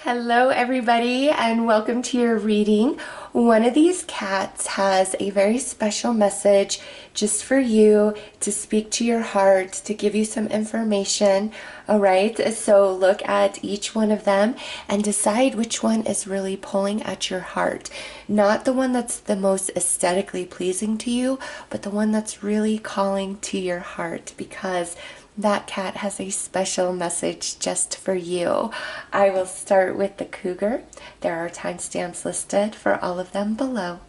Hello everybody and welcome to your reading. One of these cats has a very special message just for you to speak to your heart, to give you some information. All right, so look at each one of them and decide which one is really pulling at your heart. Not the one that's the most aesthetically pleasing to you, but the one that's really calling to your heart, because that cat has a special message just for you. I will start with the Cougar. There are timestamps listed for all of them below.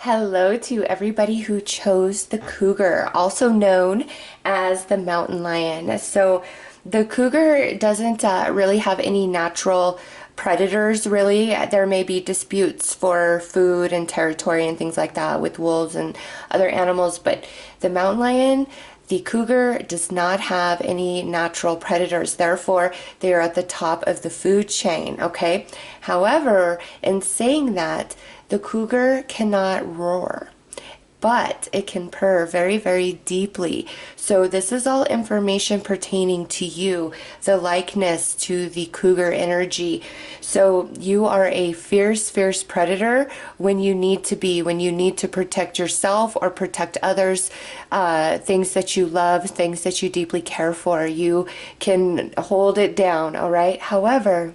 Hello to everybody who chose the Cougar, also known as the mountain lion. So the Cougar doesn't really have any natural predators, really. There may be disputes for food and territory and things like that with wolves and other animals, but the mountain lion, the cougar, does not have any natural predators. Therefore, they are at the top of the food chain, okay? However, in saying that, the cougar cannot roar, but it can purr very, very deeply. So this is all information pertaining to you, the likeness to the cougar energy. So you are a fierce, fierce predator when you need to be, when you need to protect yourself or protect others, things that you love, things that you deeply care for. You can hold it down, all right? However,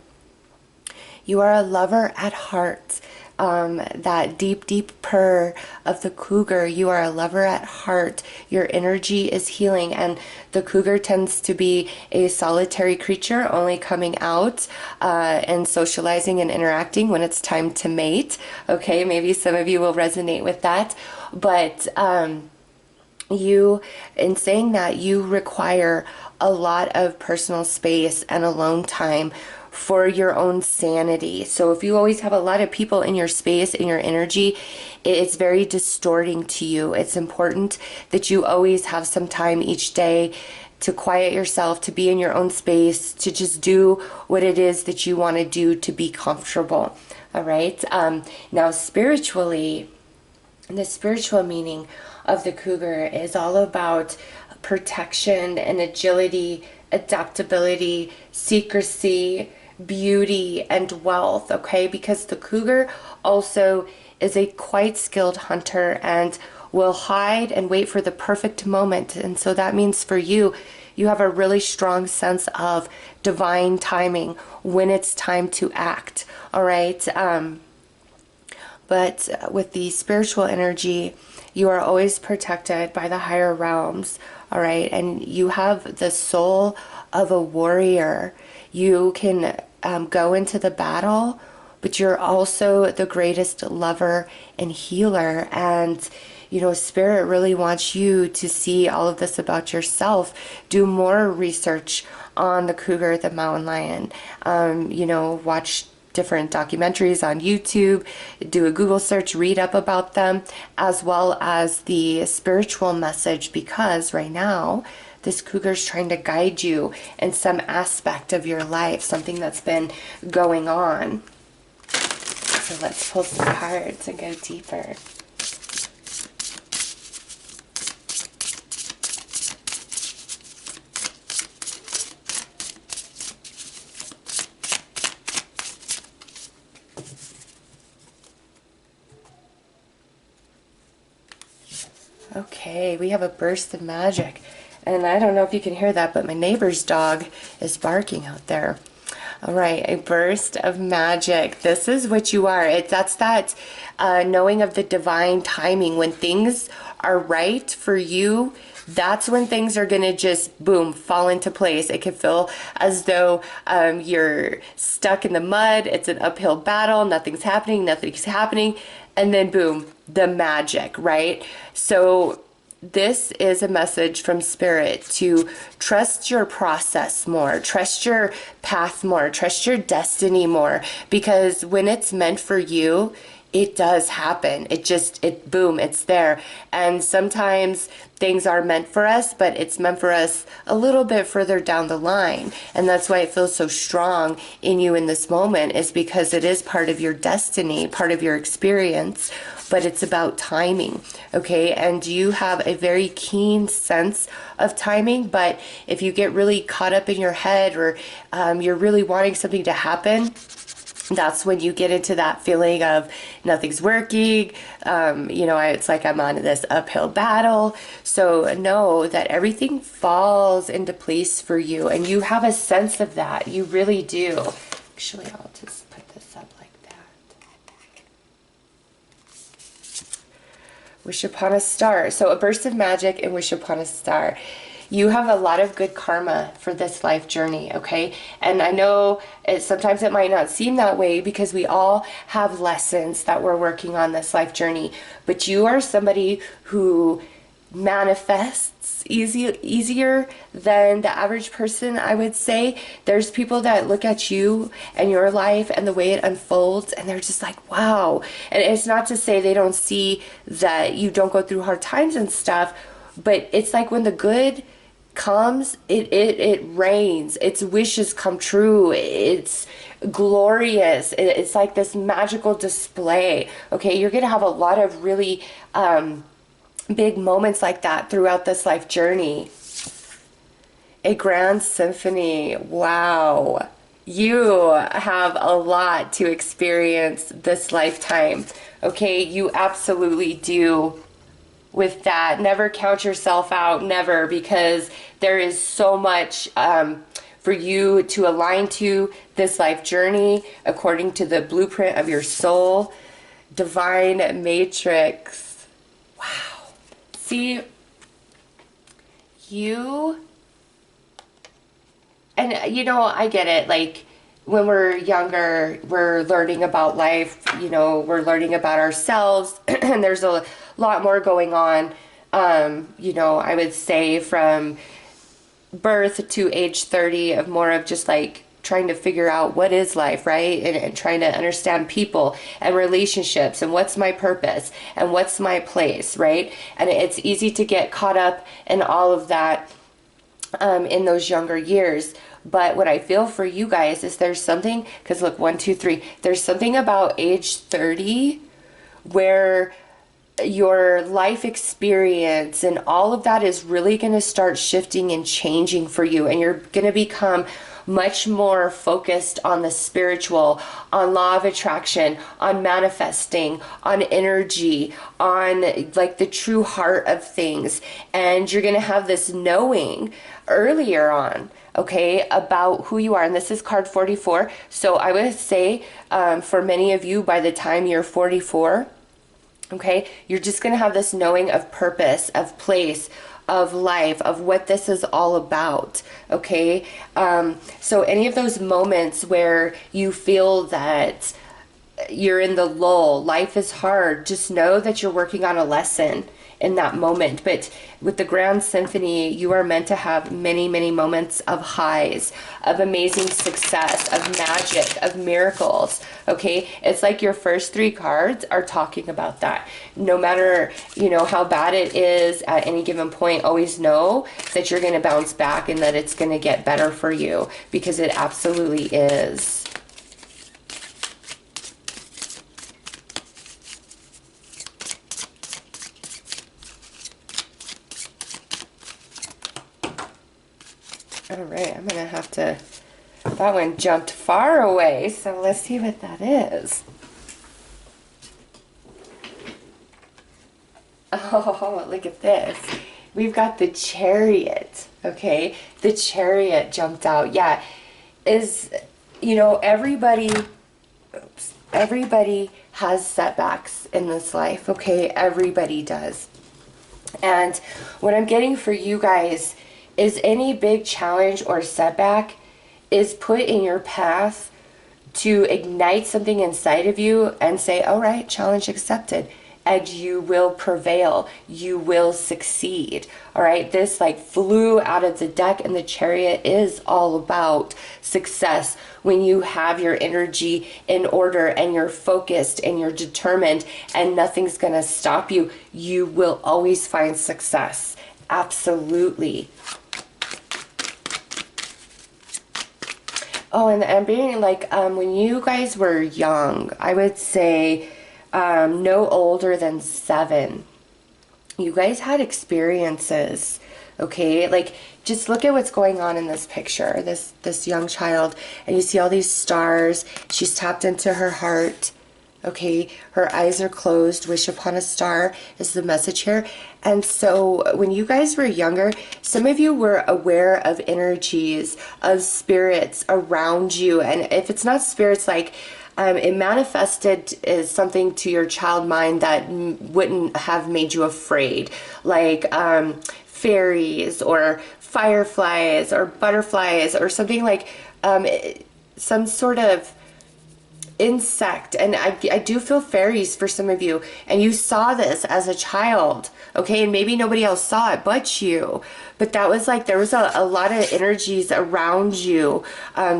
you are a lover at heart. That deep, deep purr of the cougar, you are a lover at heart. Your energy is healing, and the cougar tends to be a solitary creature, only coming out and socializing and interacting when it's time to mate. Okay, maybe some of you will resonate with that, but in saying that, you require a lot of personal space and alone time for your own sanity. So if you always have a lot of people in your space, in your energy, it's very distorting to you. It's important that you always have some time each day to quiet yourself, to be in your own space, to just do what it is that you want to do to be comfortable. All right. Now, spiritually, the spiritual meaning of the cougar is all about protection and agility, adaptability, secrecy, beauty, and wealth, okay? Because the cougar also is a quite skilled hunter and will hide and wait for the perfect moment. And so that means for you, you have a really strong sense of divine timing when it's time to act, all right? But with the spiritual energy, you are always protected by the higher realms, all right? And you have the soul of a warrior. You can go into the battle, but you're also the greatest lover and healer. And, you know, Spirit really wants you to see all of this about yourself. Do more research on the cougar, the mountain lion. You know, watch different documentaries on YouTube, do a Google search, read up about them, as well as the spiritual message, because right now this cougar is trying to guide you in some aspect of your life, something that's been going on. So let's pull some cards and go deeper. Okay, we have a burst of magic. And I don't know if you can hear that, but my neighbor's dog is barking out there. All right, a burst of magic. This is what you are. That's that knowing of the divine timing. When things are right for you, that's when things are going to just, boom, fall into place. It can feel as though you're stuck in the mud. It's an uphill battle. Nothing's happening. And then, boom, the magic, right? So this is a message from Spirit to trust your process more, trust your path more, trust your destiny more, because when it's meant for you, it does happen. Boom, it's there. And sometimes things are meant for us, but it's meant for us a little bit further down the line. And that's why it feels so strong in you in this moment, is because it is part of your destiny, part of your experience. but it's about timing, okay? And you have a very keen sense of timing, but if you get really caught up in your head, or you're really wanting something to happen, that's when you get into that feeling of nothing's working. It's like I'm on this uphill battle. So know that everything falls into place for you, and you have a sense of that. You really do. Actually, I'll just put this up like that. Wish upon a star. So a burst of magic and wish upon a star. You have a lot of good karma for this life journey, okay? And I know sometimes it might not seem that way, because we all have lessons that we're working on this life journey. But you are somebody who manifests easier than the average person, I would say. There's people that look at you and your life and the way it unfolds, and they're just like, wow. And it's not to say they don't see that you don't go through hard times and stuff, but it's like when the good comes, it rains. Its wishes come true. It's glorious. It's like this magical display. Okay, you're gonna have a lot of really big moments like that throughout this life journey. A grand symphony. Wow. You have a lot to experience this lifetime. Okay, you absolutely do. With that, never count yourself out, never, because there is so much for you to align to this life journey according to the blueprint of your soul. Divine matrix. Wow. See, I get it. Like, when we're younger, we're learning about life, we're learning about ourselves, and there's a lot more going on, I would say from birth to age 30 of more of just like trying to figure out what is life, right? And trying to understand people and relationships and what's my purpose and what's my place, right? And it's easy to get caught up in all of that in those younger years. But what I feel for you guys is there's something, because look, 1, 2, 3, there's something about age 30 where your life experience and all of that is really going to start shifting and changing for you, and you're going to become much more focused on the spiritual, on law of attraction, on manifesting, on energy, on like the true heart of things. And you're going to have this knowing earlier on, okay, about who you are. And this is card 44. So I would say for many of you, by the time you're 44, okay, you're just going to have this knowing of purpose, of place, of life, of what this is all about, okay? So any of those moments where you feel that you're in the lull, life is hard, just know that you're working on a lesson in that moment. But with the Grand Symphony, you are meant to have many, many moments of highs, of amazing success, of magic, of miracles, okay? It's like your first 3 cards are talking about that. No matter, how bad it is at any given point, always know that you're going to bounce back and that it's going to get better for you, because it absolutely is. All right, I'm going to have to, that one jumped far away, so let's see what that is. Oh, look at this. We've got the Chariot, okay? The Chariot jumped out. Yeah, everybody has setbacks in this life, okay? Everybody does. And what I'm getting for you guys is any big challenge or setback is put in your path to ignite something inside of you and say, all right, challenge accepted, and you will prevail, you will succeed. All right, this like flew out of the deck, and the Chariot is all about success. When you have your energy in order and you're focused and you're determined and nothing's gonna stop you, you will always find success. Absolutely. Oh, and I'm being like, when you guys were young, I would say no older than 7. You guys had experiences, okay? Like, just look at what's going on in this picture, this young child, and you see all these stars. She's tapped into her heart, okay? Her eyes are closed. Wish upon a star is the message here. And so when you guys were younger, some of you were aware of energies, of spirits around you. And if it's not spirits, like, it manifested as something to your child mind that wouldn't have made you afraid, like fairies or fireflies or butterflies or something like some sort of insect. And I do feel fairies for some of you, and you saw this as a child, okay? And maybe nobody else saw it but you, but that was like, there was a lot of energies around you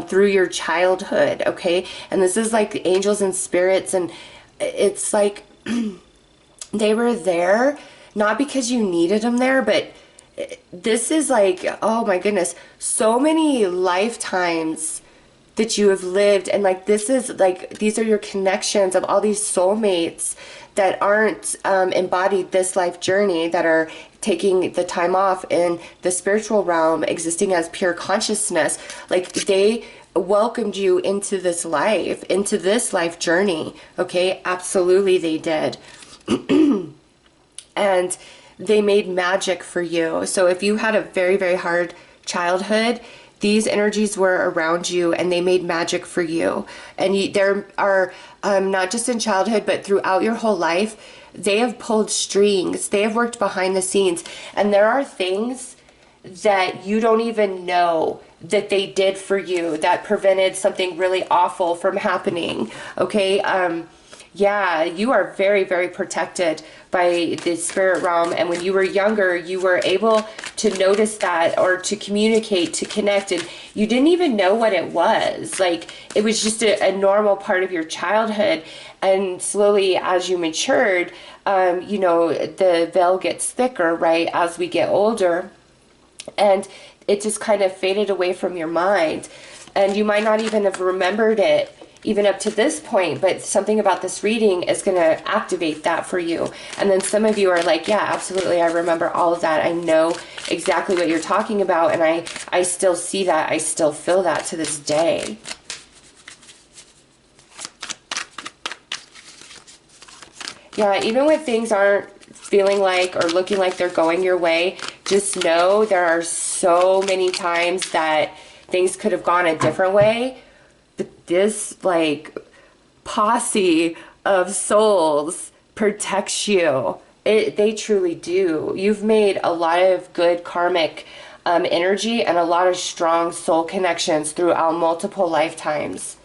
through your childhood, okay? And this is like angels and spirits, and it's like they were there not because you needed them there, but this is like, oh my goodness, so many lifetimes that you have lived. And like, this is like, these are your connections of all these soulmates that aren't embodied this life journey, that are taking the time off in the spiritual realm, existing as pure consciousness. Like, they welcomed you into this life journey, okay? Absolutely, they did. And they made magic for you. So if you had a very, very hard childhood, these energies were around you and they made magic for you. And there are, not just in childhood, but throughout your whole life, they have pulled strings. They have worked behind the scenes. And there are things that you don't even know that they did for you that prevented something really awful from happening. Okay? Yeah, you are very, very protected by the spirit realm. And when you were younger, you were able to notice that, or to communicate, to connect, and you didn't even know what it was. Like, it was just a normal part of your childhood. And slowly, as you matured, you know, the veil gets thicker, right, as we get older. And it just kind of faded away from your mind. And you might not even have remembered it even up to this point, but something about this reading is going to activate that for you. And then some of you are like, yeah, absolutely, I remember all of that. I know exactly what you're talking about, and I still see that. I still feel that to this day. Yeah, even when things aren't feeling like or looking like they're going your way, just know there are so many times that things could have gone a different way. But this, like, posse of souls protects you. They truly do. You've made a lot of good karmic energy and a lot of strong soul connections throughout multiple lifetimes.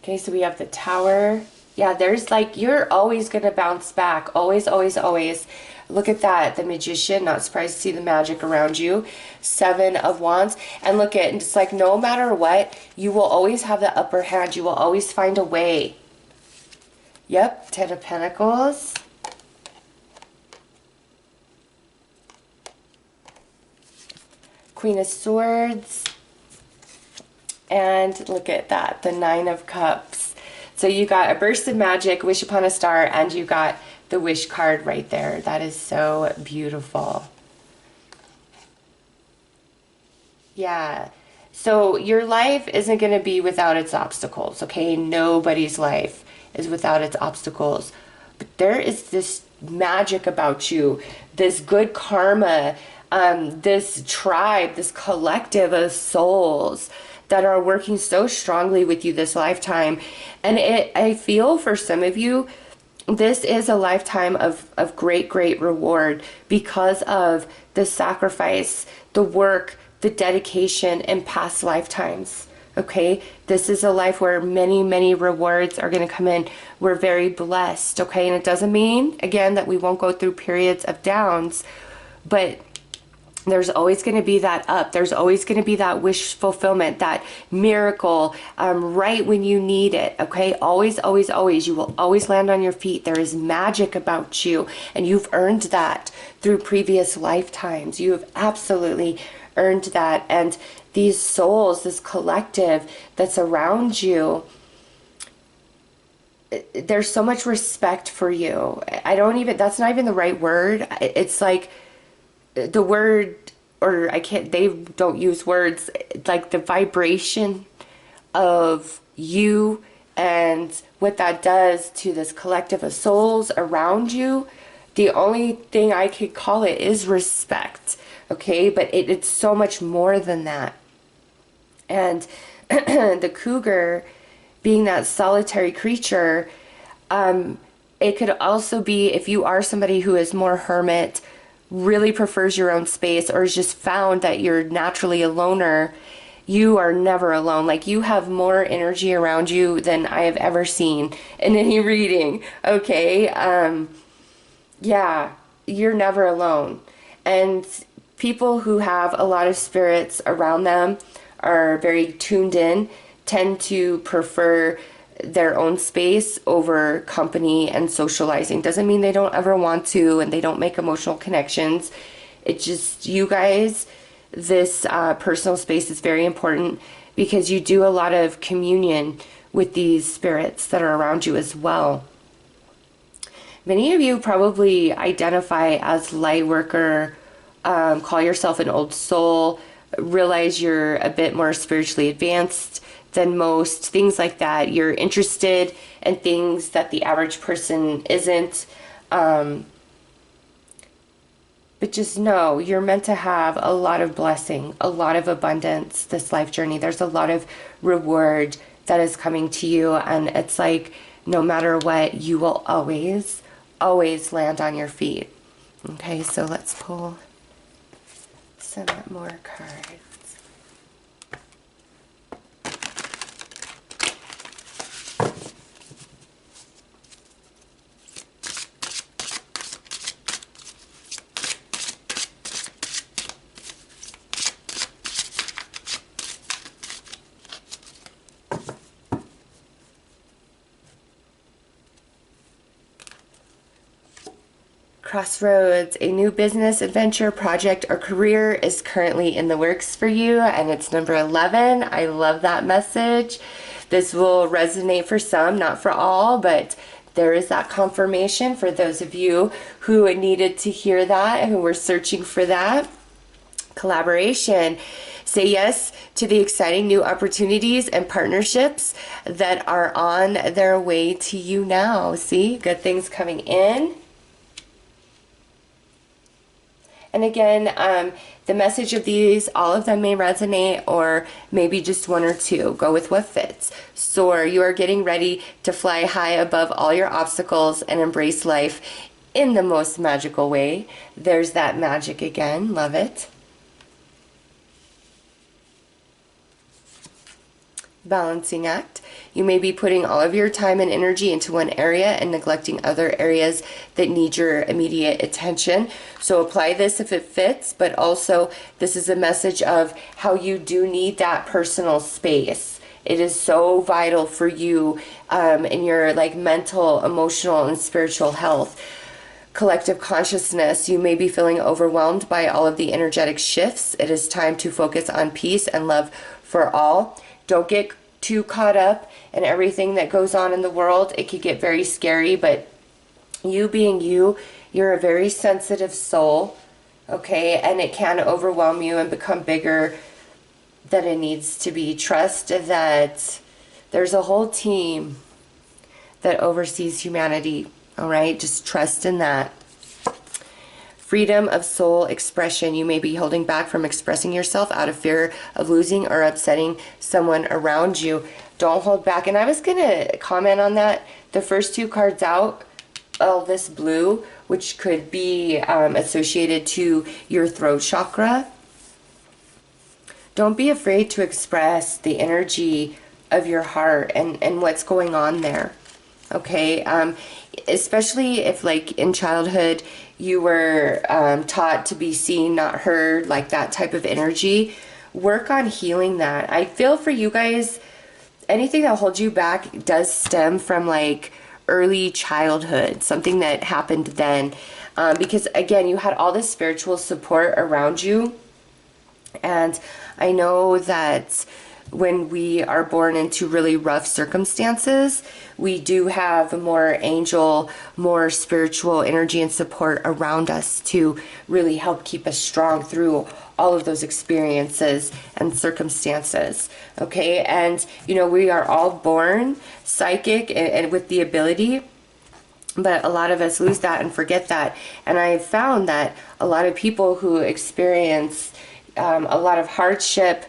Okay, so we have the Tower. Yeah, there's like, you're always going to bounce back. Always, always, always. Look at that. The Magician, not surprised to see the magic around you. 7 of Wands. And look at, it's like, no matter what, you will always have the upper hand. You will always find a way. Yep, 10 of Pentacles. Queen of Swords. And look at that, the 9 of Cups. So you got a burst of magic, wish upon a star, and you got the wish card right there. That is so beautiful. Yeah. So your life isn't going to be without its obstacles, okay? Nobody's life is without its obstacles. But there is this magic about you, this good karma, this tribe, this collective of souls that are working so strongly with you this lifetime. And I feel for some of you, this is a lifetime of great, great reward because of the sacrifice, the work, the dedication in past lifetimes. Okay, this is a life where many, many rewards are going to come in. We're very blessed. Okay, and it doesn't mean, again, that we won't go through periods of downs, but there's always going to be that up. There's always going to be that wish fulfillment, that miracle, right when you need it. Okay, always, always, always. You will always land on your feet. There is magic about you, and you've earned that through previous lifetimes. You have absolutely earned that. And these souls, this collective that's around you, there's so much respect for you. I don't even, that's not even the right word. It's like the word, or I can't, they don't use words, like the vibration of you and what that does to this collective of souls around you. The only thing I could call it is respect. Okay, but it's so much more than that. And the cougar, being that solitary creature, it could also be, if you are somebody who is more hermit, really prefers your own space, or has just found that you're naturally a loner, you are never alone. Like, you have more energy around you than I have ever seen in any reading. Okay. Yeah, you're never alone. And people who have a lot of spirits around them are very tuned in, tend to prefer their own space over company and socializing. Doesn't mean they don't ever want to and they don't make emotional connections. It's just, you guys, this personal space is very important because you do a lot of communion with these spirits that are around you as well. Many of you probably identify as light worker, call yourself an old soul, realize you're a bit more spiritually advanced than most, things like that. You're interested in things that the average person isn't. But just know you're meant to have a lot of blessing, a lot of abundance this life journey. There's a lot of reward that is coming to you. And it's like, no matter what, you will always land on your feet. Okay, so let's pull some more cards. Crossroads, a new business, adventure, project, or career is currently in the works for you, and it's number 11. I love that message. This will resonate for some, not for all, but there is that confirmation for those of you who needed to hear that, who were searching for that. Collaboration. Say yes to the exciting new opportunities and partnerships that are on their way to you now. See, good things coming in. And again, the message of these, all of them may resonate, or maybe just one or two. Go with what fits. Soar, you are getting ready to fly high above all your obstacles and embrace life in the most magical way. There's that magic again. Love it. Balancing act. You may be putting all of your time and energy into one area and neglecting other areas that need your immediate attention. So apply this if it fits, but also this is a message of how you do need that personal space. It is so vital for you in your like mental, emotional, and spiritual health. Collective consciousness, you may be feeling overwhelmed by all of the energetic shifts. It is time to focus on peace and love for all. Don't get too caught up in everything that goes on in the world. It could get very scary, but you being you, you're a very sensitive soul, okay? And it can overwhelm you and become bigger than it needs to be. Trust that there's a whole team that oversees humanity, all right? Just trust in that. Freedom of soul expression. You may be holding back from expressing yourself out of fear of losing or upsetting someone around you. Don't hold back. And I was going to comment on that. The first two cards out, all this blue, which could be associated to your throat chakra. Don't be afraid to express the energy of your heart and what's going on there. Okay, especially if like in childhood you were taught to be seen, not heard, like that type of energy. Work on healing that. I feel for you guys, anything that holds you back does stem from like early childhood, something that happened then. Because again, you had all this spiritual support around you. And I know that when we are born into really rough circumstances, we do have more angel, more spiritual energy and support around us to really help keep us strong through all of those experiences and circumstances. Okay, and you know, we are all born psychic and with the ability, but a lot of us lose that and forget that. And I have found that a lot of people who experience a lot of hardship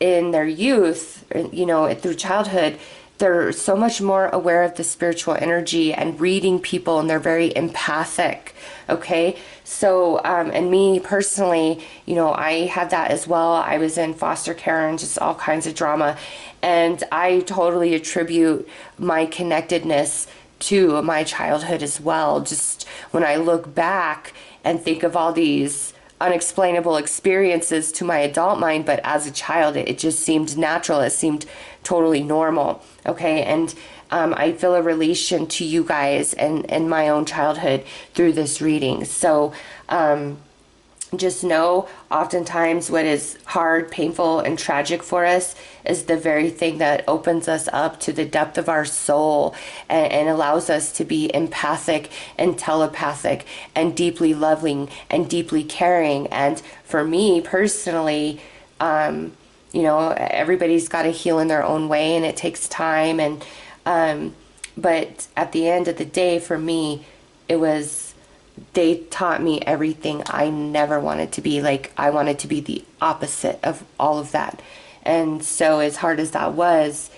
in their youth, you know, through childhood, they're so much more aware of the spiritual energy and reading people, and they're very empathic. Okay, so and me personally, you know, I had that as well. I was in foster care and just all kinds of drama, and I totally attribute my connectedness to my childhood as well. Just when I look back and think of all these unexplainable experiences to my adult mind, but as a child, it just seemed natural. It seemed totally normal. Okay, and I feel a relation to you guys and my own childhood through this reading. So just know, oftentimes what is hard, painful, and tragic for us is the very thing that opens us up to the depth of our soul and allows us to be empathic and telepathic and deeply loving and deeply caring. And for me personally, you know, everybody's got to heal in their own way, and it takes time. And but at the end of the day, for me, they taught me everything I never wanted to be. Like, I wanted to be the opposite of all of that. And so as hard as that was,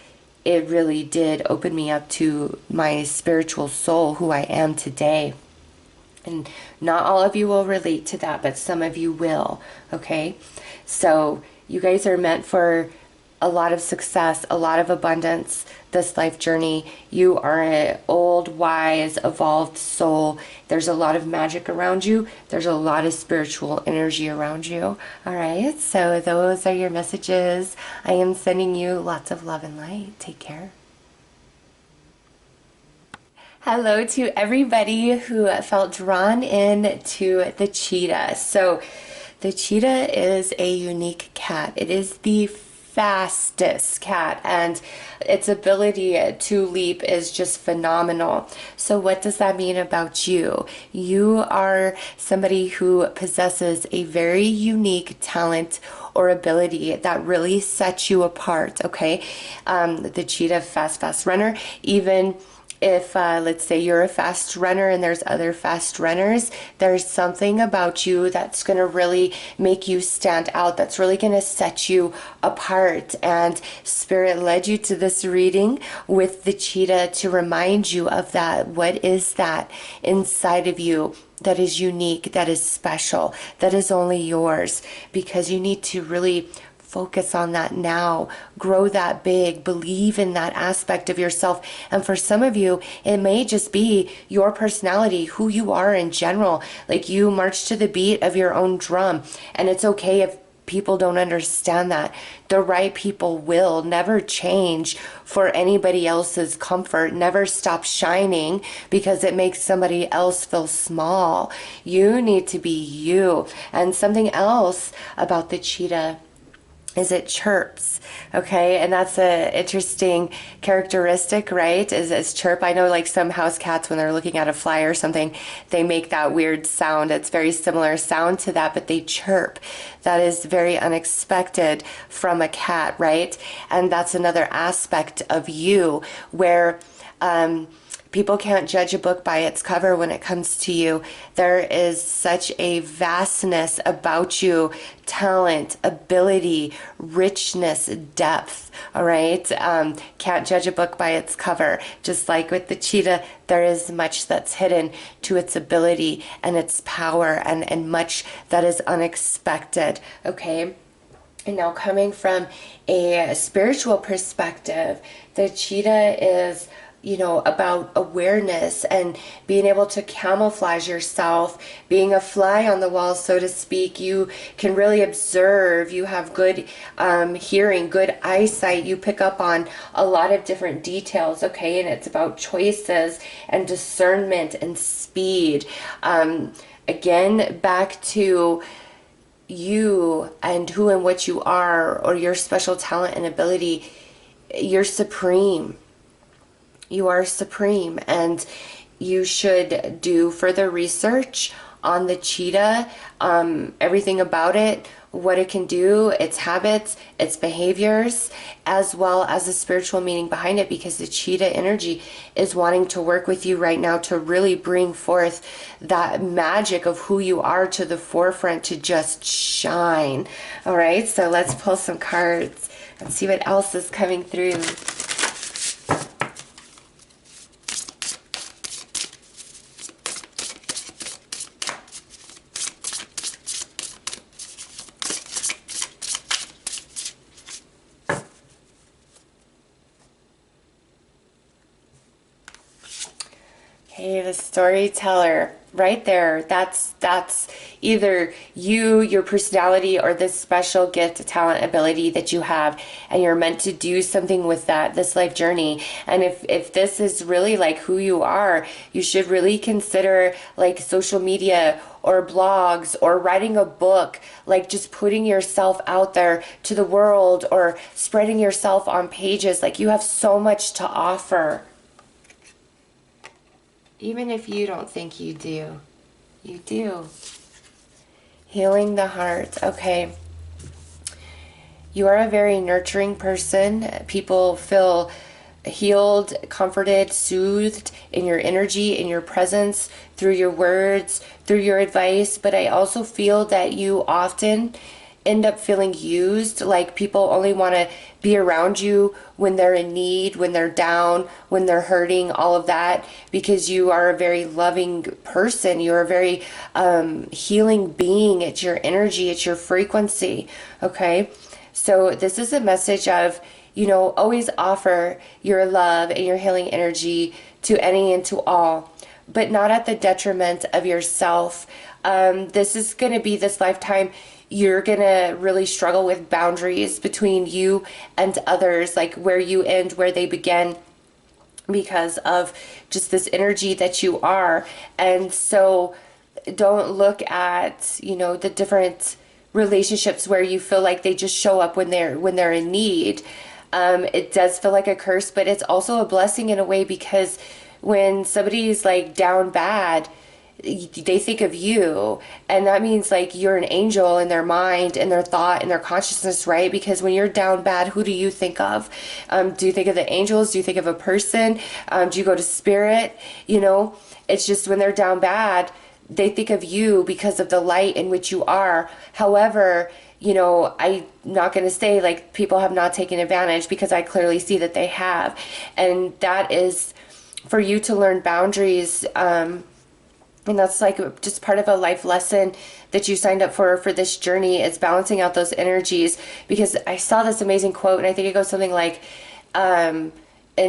it really did open me up to my spiritual soul, who I am today. And not all of you will relate to that, but some of you will. Okay, so you guys are meant for a lot of success, a lot of abundance this life journey. You are an old, wise, evolved soul. There's a lot of magic around you. There's a lot of spiritual energy around you. All right, so those are your messages. I am sending you lots of love and light. Take care. Hello to everybody who felt drawn in to the cheetah. So the cheetah is a unique cat. It is the fastest cat, and its ability to leap is just phenomenal. So what does that mean about you? You are somebody who possesses a very unique talent or ability that really sets you apart. Okay, the cheetah, fast runner. Even if let's say you're a fast runner and there's other fast runners, there's something about you that's going to really make you stand out, that's really going to set you apart. And Spirit led you to this reading with the cheetah to remind you of that. What is that inside of you that is unique, that is special, that is only yours? Because you need to really focus on that now. Grow that big. Believe in that aspect of yourself. And for some of you, it may just be your personality, who you are in general. Like, you march to the beat of your own drum. And it's okay if people don't understand that. The right people will. Never change for anybody else's comfort. Never stop shining because it makes somebody else feel small. You need to be you. And something else about the cheetah is it chirps. Okay, and that's a interesting characteristic, right? Is chirp. I know, like, some house cats, when they're looking at a fly or something, they make that weird sound. It's very similar sound to that, but they chirp. That is very unexpected from a cat, right? And that's another aspect of you where people can't judge a book by its cover when it comes to you. There is such a vastness about you, talent, ability, richness, depth, all right? Can't judge a book by its cover. Just like with the cheetah, there is much that's hidden to its ability and its power, and much that is unexpected, okay? And now, coming from a spiritual perspective, the cheetah is, you know, about awareness and being able to camouflage yourself, being a fly on the wall, so to speak. You can really observe. You have good hearing, good eyesight. You pick up on a lot of different details, okay? And it's about choices and discernment and speed. Again, back to, you and who and what you are, or your special talent and ability, you're supreme. You are supreme, and you should do further research on the cheetah, everything about it, what it can do, its habits, its behaviors, as well as the spiritual meaning behind it, because the cheetah energy is wanting to work with you right now to really bring forth that magic of who you are to the forefront, to just shine. All right, so let's pull some cards and see what else is coming through. Okay, the storyteller right there. That's either you, your personality, or this special gift, talent, ability that you have, and you're meant to do something with that this life journey. And if this is really like who you are, you should really consider like social media or blogs or writing a book, like just putting yourself out there to the world, or spreading yourself on pages. Like, you have so much to offer. Even if you don't think you do, you do. Healing the heart. Okay. You are a very nurturing person. People feel healed, comforted, soothed in your energy, in your presence, through your words, through your advice. But I also feel that you often end up feeling used, like people only want to be around you when they're in need, when they're down, when they're hurting, all of that, because you are a very loving person. You're a very healing being. It's your energy, it's your frequency. Okay, so this is a message of, you know, always offer your love and your healing energy to any and to all, but not at the detriment of yourself. This is going to be this lifetime. You're going to really struggle with boundaries between you and others, like where you end, where they begin, because of just this energy that you are. And so don't look at, you know, the different relationships where you feel like they just show up when they're in need. It does feel like a curse, but it's also a blessing in a way, because when somebody's like down bad, they think of you, and that means like you're an angel in their mind and their thought and their consciousness, right? Because when you're down bad, who do you think of? Do you think of the angels? Do you think of a person? Do you go to spirit? You know, it's just when they're down bad, they think of you because of the light in which you are. However, you know, I'm not going to say like people have not taken advantage, because I clearly see that they have. And that is for you to learn boundaries. And that's like just part of a life lesson that you signed up for this journey, is balancing out those energies. Because I saw this amazing quote, and I think it goes something like, an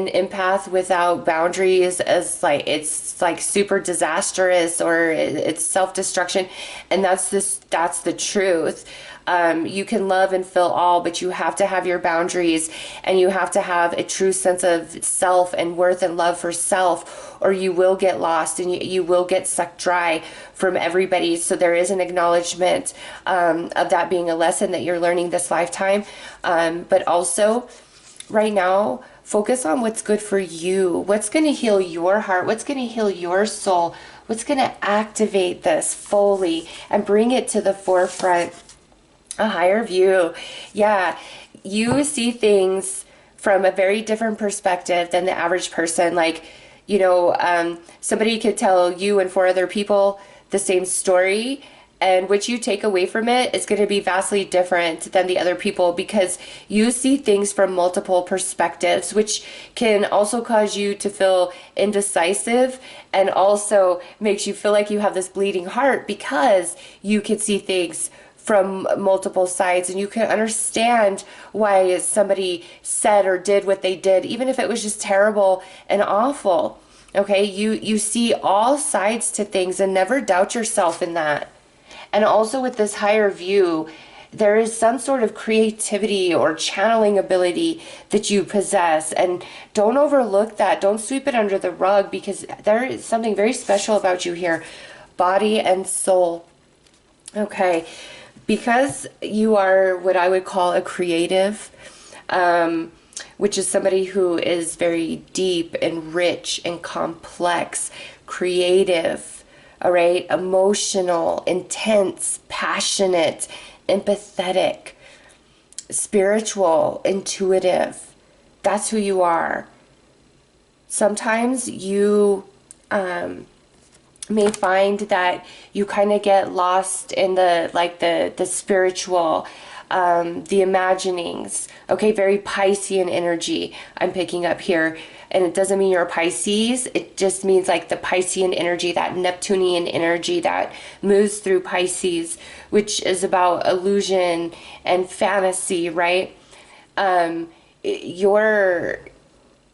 empath without boundaries is like, it's like super disastrous, or it's self-destruction. And that's the truth. You can love and feel all, but you have to have your boundaries, and you have to have a true sense of self and worth and love for self, or you will get lost, and you will get sucked dry from everybody. So there is an acknowledgement of that being a lesson that you're learning this lifetime. But also right now, focus on what's good for you, what's going to heal your heart, what's going to heal your soul, what's going to activate this fully and bring it to the forefront. A higher view. Yeah, you see things from a very different perspective than the average person. Like, you know, somebody could tell you and four other people the same story, and what you take away from it is going to be vastly different than the other people, because you see things from multiple perspectives, which can also cause you to feel indecisive, and also makes you feel like you have this bleeding heart, because you can see things from multiple sides, and you can understand why somebody said or did what they did, even if it was just terrible and awful. Okay, you see all sides to things, and never doubt yourself in that. And also with this higher view, there is some sort of creativity or channeling ability that you possess, and don't overlook that. Don't sweep it under the rug, because there is something very special about you here, body and soul. Okay, because you are what I would call a creative, which is somebody who is very deep and rich and complex, creative, all right, emotional, intense, passionate, empathetic, spiritual, intuitive. That's who you are. Sometimes you may find that you kind of get lost in the spiritual, the imaginings. Okay, very Piscean energy I'm picking up here. And it doesn't mean you're a Pisces. It just means like the Piscean energy, that Neptunian energy that moves through Pisces, which is about illusion and fantasy, right? Your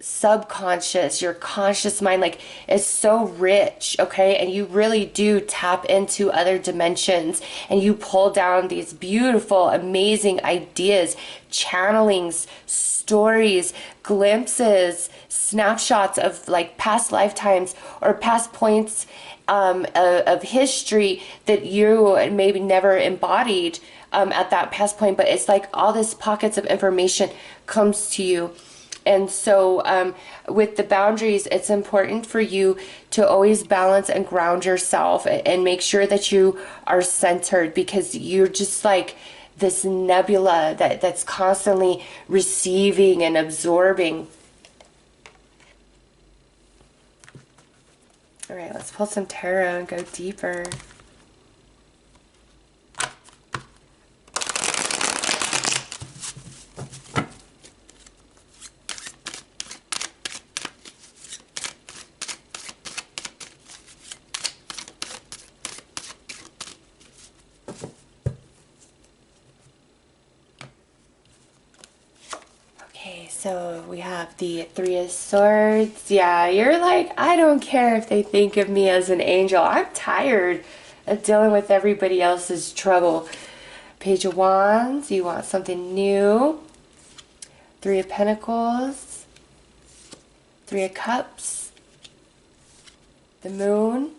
subconscious, your conscious mind, like, is so rich, okay? And you really do tap into other dimensions, and you pull down these beautiful, amazing ideas, channelings, stories, glimpses, snapshots of like past lifetimes or past points of history that you maybe never embodied at that past point, but it's like all this pockets of information comes to you. And so with the boundaries, it's important for you to always balance and ground yourself and make sure that you are centered, because you're just like this nebula that's constantly receiving and absorbing. All right, let's pull some tarot and go deeper. So we have the Three of Swords. Yeah, you're like, I don't care if they think of me as an angel. I'm tired of dealing with everybody else's trouble. Page of Wands, you want something new. Three of Pentacles. Three of Cups. The Moon.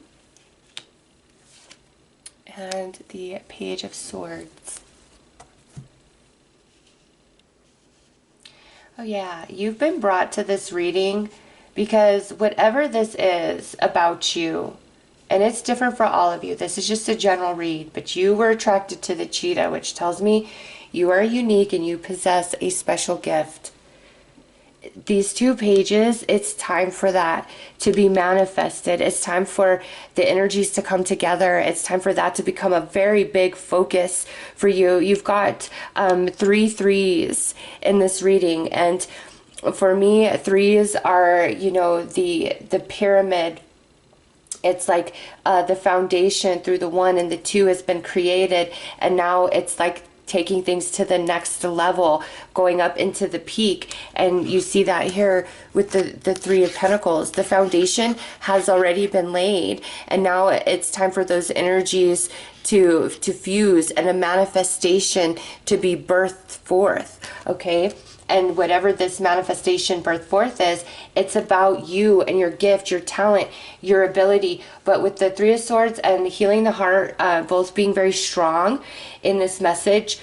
And the Page of Swords. Oh yeah, you've been brought to this reading because whatever this is about you, and it's different for all of you, this is just a general read, but you were attracted to the cheetah, which tells me you are unique and you possess a special gift. These 2 pages, it's time for that to be manifested. It's time for the energies to come together. It's time for that to become a very big focus for you. You've got 3 threes in this reading, and for me, threes are, you know, the pyramid. It's like the foundation through the 1 and the 2 has been created, and now it's like taking things to the next level, going up into the peak. And you see that here with the Three of Pentacles. The foundation has already been laid, and now it's time for those energies to fuse and a manifestation to be birthed forth, okay? And whatever this manifestation birth forth is, it's about you and your gift, your talent, your ability. But with the Three of Swords and healing the heart, both being very strong in this message,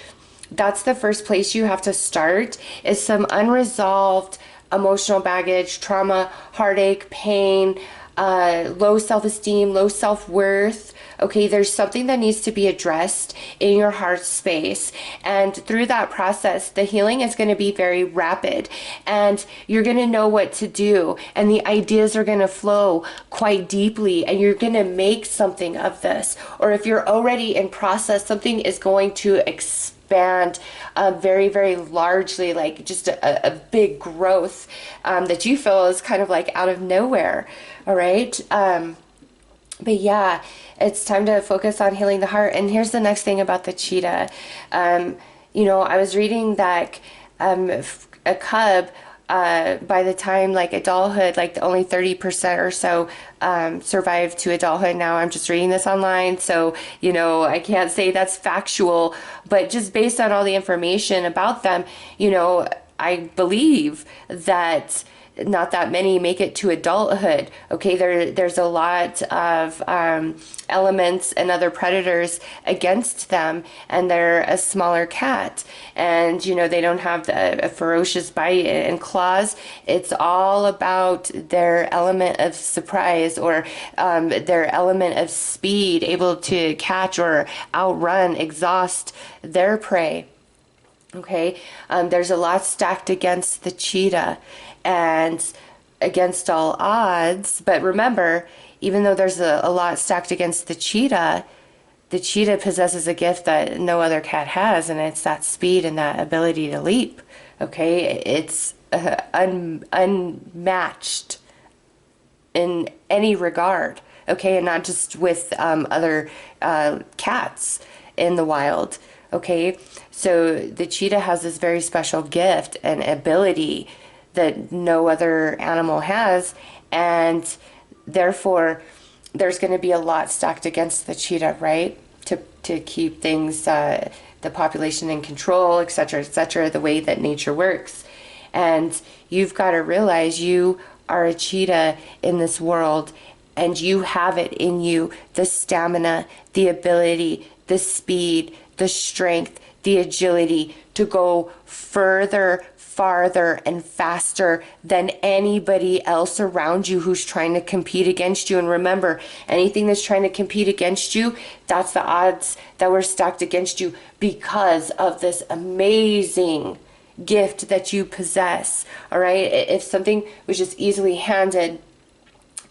that's the first place you have to start, is some unresolved emotional baggage, trauma, heartache, pain, low self-esteem, low self-worth. Okay, there's something that needs to be addressed in your heart space. And through that process, the healing is going to be very rapid, and you're going to know what to do, and the ideas are going to flow quite deeply, and you're going to make something of this. Or if you're already in process, something is going to expand very, very largely, like just a big growth that you feel is kind of like out of nowhere. All right. But yeah, it's time to focus on healing the heart. And here's the next thing about the cheetah. You know, I was reading that a cub, by the time like adulthood, like only 30% or so survive to adulthood. Now I'm just reading this online, so you know, I can't say that's factual, but just based on all the information about them, you know, I believe that not that many make it to adulthood. Okay, there's a lot of elements and other predators against them, and they're a smaller cat, and you know, they don't have a ferocious bite and claws. It's all about their element of surprise, or their element of speed, able to catch or outrun, exhaust their prey. Okay, there's a lot stacked against the cheetah, and against all odds. But remember, even though there's a lot stacked against the cheetah possesses a gift that no other cat has, and it's that speed and that ability to leap. Okay, it's unmatched in any regard. Okay, and not just with other cats in the wild. Okay, so the cheetah has this very special gift and ability that no other animal has, and therefore there's going to be a lot stacked against the cheetah, right? To keep things, the population in control, etc., the way that nature works. And you've got to realize you are a cheetah in this world, and you have it in you, the stamina, the ability, the speed, the strength, the agility to go further, farther, and faster than anybody else around you who's trying to compete against you. And remember, anything that's trying to compete against you, that's the odds that were stacked against you because of this amazing gift that you possess. All right, if something was just easily handed,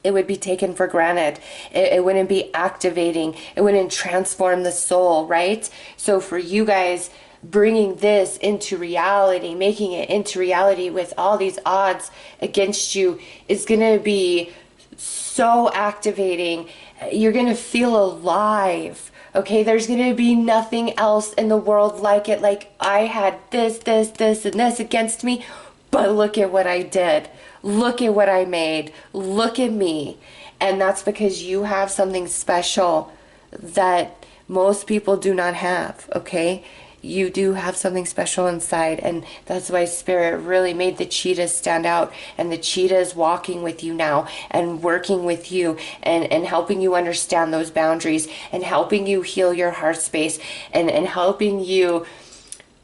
it would be taken for granted. It wouldn't be activating. It wouldn't transform the soul, right? So for you guys, bringing this into reality, making it into reality with all these odds against you is going to be so activating. You're going to feel alive. Okay, there's going to be nothing else in the world like it. Like, I had this, and this against me, but look at what I did. Look at what I made. Look at me. And that's because you have something special that most people do not have, okay? You do have something special inside, and that's why Spirit really made the cheetah stand out. And the cheetah is walking with you now and working with you and helping you understand those boundaries and helping you heal your heart space and helping you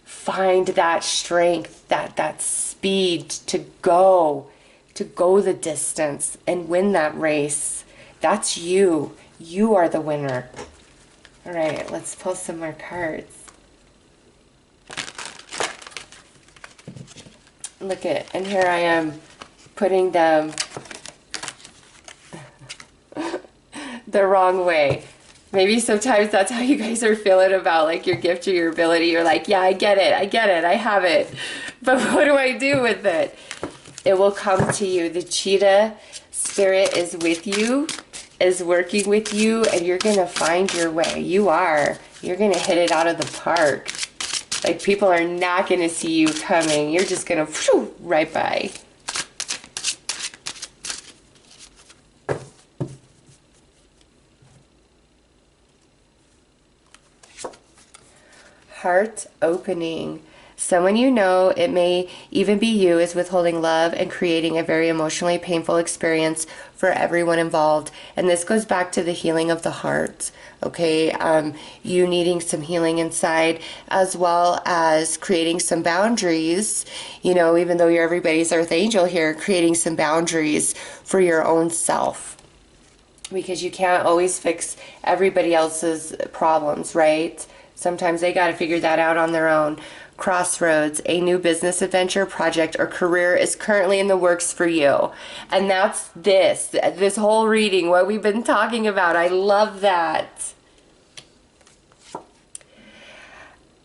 find that strength, that speed to go the distance and win that race. That's you. You are the winner. All right, let's pull some more cards. Look at, and here I am putting them the wrong way. Maybe sometimes that's how you guys are feeling about like your gift or your ability. You're like, yeah, I get it, I have it. But what do I do with it? It will come to you. The cheetah spirit is with you, is working with you, and you're going to find your way. You're going to hit it out of the park. Like, people are not going to see you coming. You're just going to right by. Heart opening. Someone you know, it may even be you, is withholding love and creating a very emotionally painful experience for everyone involved. And this goes back to the healing of the heart. Okay, you needing some healing inside, as well as creating some boundaries, you know, even though you're everybody's earth angel here, creating some boundaries for your own self. Because you can't always fix everybody else's problems, right? Sometimes they got to figure that out on their own. Crossroads, a new business adventure, project, or career is currently in the works for you. And that's this whole reading, what we've been talking about. I love that.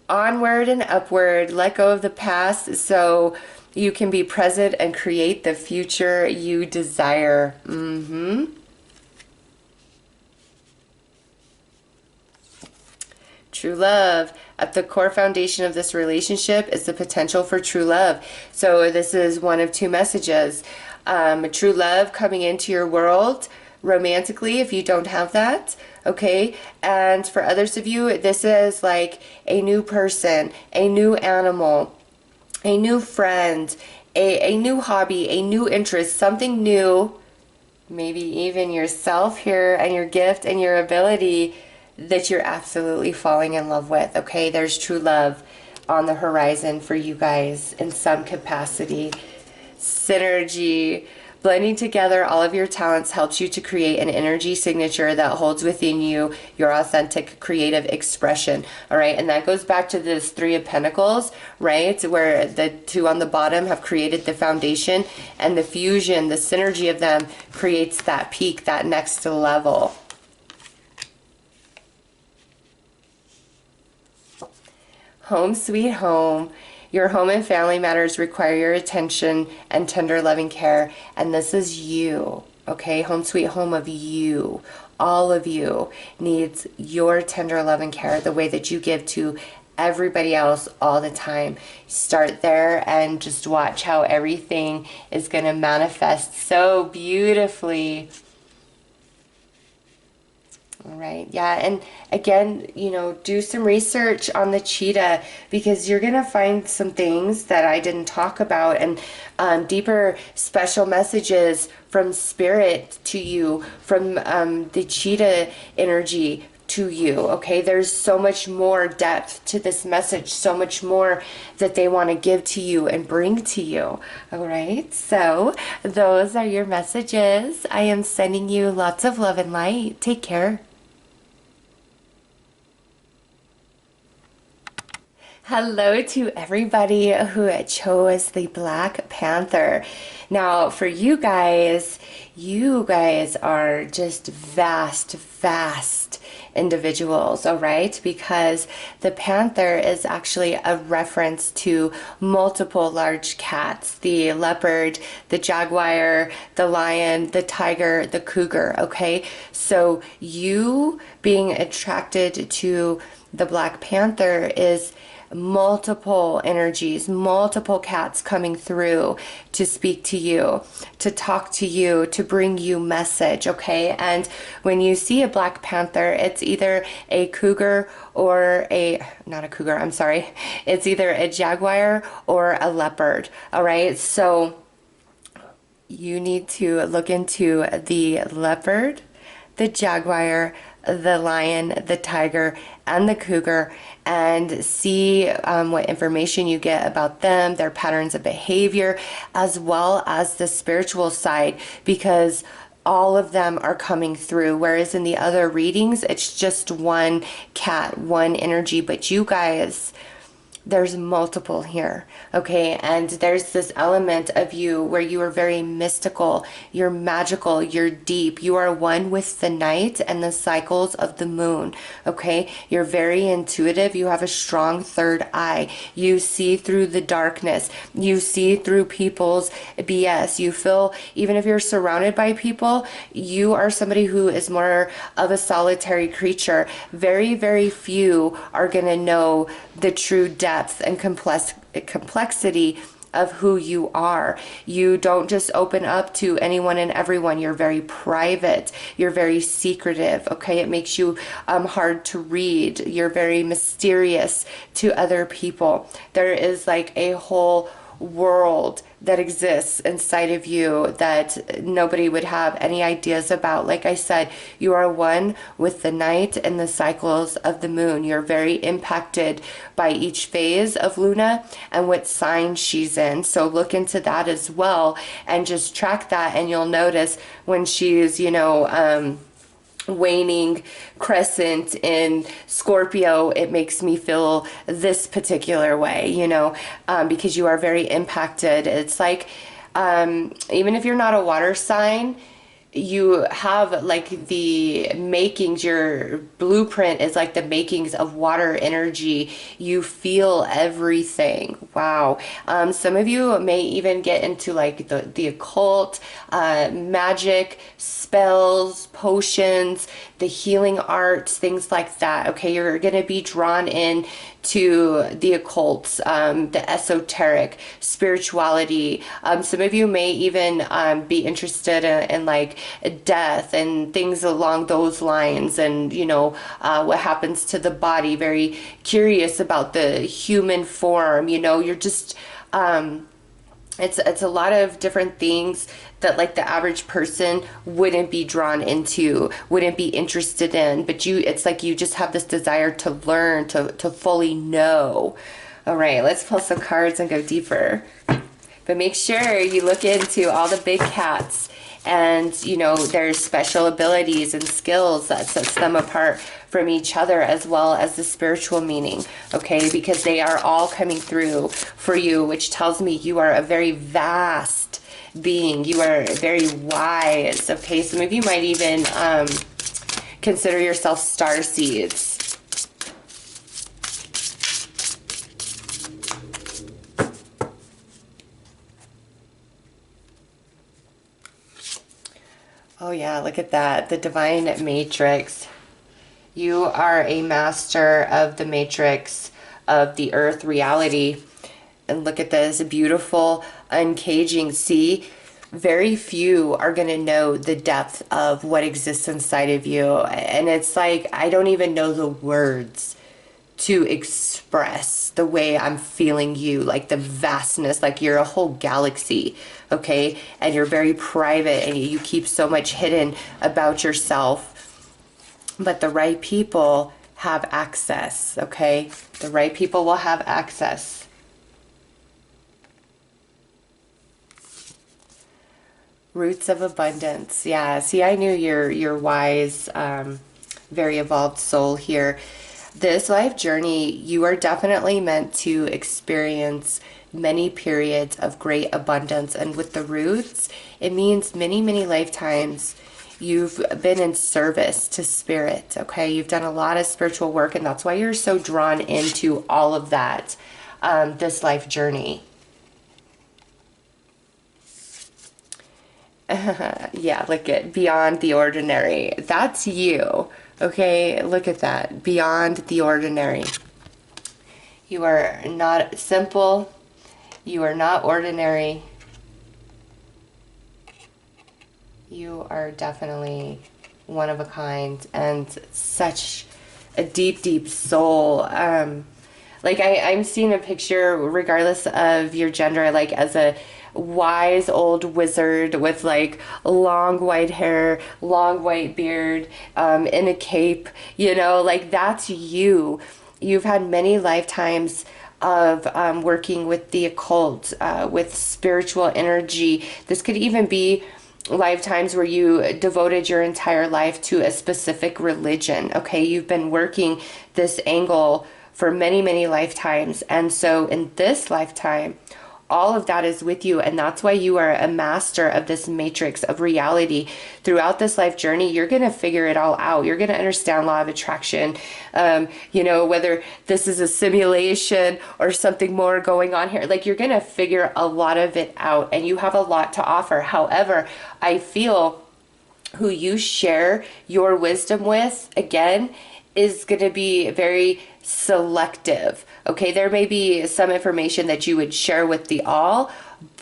Onward and upward, let go of the past so you can be present and create the future you desire. True love. At the core foundation of this relationship is the potential for true love. So this is one of two messages. True love coming into your world romantically, if you don't have that. Okay. And for others of you, this is like a new person, a new animal, a new friend, a new hobby, a new interest, something new, maybe even yourself here and your gift and your ability that you're absolutely falling in love with. Okay, there's true love on the horizon for you guys in some capacity. Synergy. Blending together all of your talents helps you to create an energy signature that holds within you your authentic creative expression. All right. And that goes back to this Three of Pentacles, right? Where the two on the bottom have created the foundation, and the fusion, the synergy of them creates that peak, that next level. Home sweet home. Your home and family matters require your attention and tender loving care. And this is you, okay? Home sweet home of you. All of you needs your tender love and care, the way that you give to everybody else all the time. Start there and just watch how everything is going to manifest so beautifully. All right. Yeah. And again, you know, do some research on the cheetah, because you're going to find some things that I didn't talk about, and deeper special messages from spirit to you, from the cheetah energy to you. Okay. There's so much more depth to this message, so much more that they want to give to you and bring to you. All right. So those are your messages. I am sending you lots of love and light. Take care. Hello to everybody who chose the Black Panther. Now, for you guys are just vast individuals, all right? Because the Panther is actually a reference to multiple large cats: the leopard, the jaguar, the lion, the tiger, the cougar, okay? So you being attracted to the Black Panther is multiple energies, multiple cats coming through to speak to you, to talk to you, to bring you message, okay? And when you see a Black Panther, it's either a cougar or not a cougar, I'm sorry. It's either a jaguar or a leopard, all right? So you need to look into the leopard, the jaguar, the lion, the tiger, and the cougar, and see what information you get about them, their patterns of behavior, as well as the spiritual side, because all of them are coming through. Whereas in the other readings, it's just one cat, one energy. But you guys, there's multiple here, okay? And there's this element of you where you are very mystical, you're magical, you're deep, you are one with the night and the cycles of the moon, okay? You're very intuitive, you have a strong third eye, you see through the darkness, you see through people's BS, you feel, even if you're surrounded by people, you are somebody who is more of a solitary creature. Very few are gonna know the true depth and complexity of who you are. You don't just open up to anyone and everyone. You're very private. You're very secretive, okay? It makes you hard to read. You're very mysterious to other people. There is like a whole world that exists inside of you that nobody would have any ideas about. Like I said, you are one with the night and the cycles of the moon. You're very impacted by each phase of Luna and what sign she's in. So look into that as well and just track that, and you'll notice when she's, you know, waning crescent in Scorpio, it makes me feel this particular way, you know, because you are very impacted. It's like, even if you're not a water sign, you have like the makings, your blueprint is like the makings of water energy. You feel everything. Wow. Some of you may even get into like the occult, magic, spells, potions, the healing arts, things like that. Okay, you're going to be drawn in to the occult, the esoteric, spirituality. Some of you may even be interested in like death and things along those lines, and you know what happens to the body. Very curious about the human form. You know, you're just It's a lot of different things that like the average person wouldn't be drawn into, wouldn't be interested in, but it's like you just have this desire to learn, to fully know. All right, let's pull some cards and go deeper. But make sure you look into all the big cats, and there's special abilities and skills that sets them apart from each other, as well as the spiritual meaning, okay? Because they are all coming through for you, which tells me you are a very vast being. You are very wise, okay? Some of you might even consider yourself star seeds. Oh yeah, look at that. The divine matrix. You are a master of the matrix of the earth reality. And look at this beautiful uncaging. See, very few are going to know the depth of what exists inside of you. And it's like, I don't even know the words to express the way I'm feeling you, like the vastness, like you're a whole galaxy, okay? And you're very private, and you keep so much hidden about yourself. But the right people have access, okay? The right people will have access. Roots of abundance. Yeah, see, I knew your wise, very evolved soul here. This life journey, you are definitely meant to experience many periods of great abundance. And with the roots, it means many, many lifetimes you've been in service to spirit, okay? You've done a lot of spiritual work, and that's why you're so drawn into all of that, this life journey. Yeah, look at beyond the ordinary. That's you. Okay, look at that. Beyond the ordinary. You are not simple. You are not ordinary. You are definitely one of a kind, and such a deep, deep soul. Like I'm seeing a picture, regardless of your gender, like as a wise old wizard with like long white hair, long white beard, in a cape, like that's you. You've had many lifetimes of working with the occult, with spiritual energy. This could even be lifetimes where you devoted your entire life to a specific religion, okay? You've been working this angle for many, many lifetimes. And so in this lifetime, all of that is with you, and that's why you are a master of this matrix of reality. Throughout this life journey, you're going to figure it all out. You're going to understand law of attraction, whether this is a simulation or something more going on here. Like, you're going to figure a lot of it out, and you have a lot to offer. However, I feel who you share your wisdom with, again, is going to be very selective. Okay, there may be some information that you would share with the all,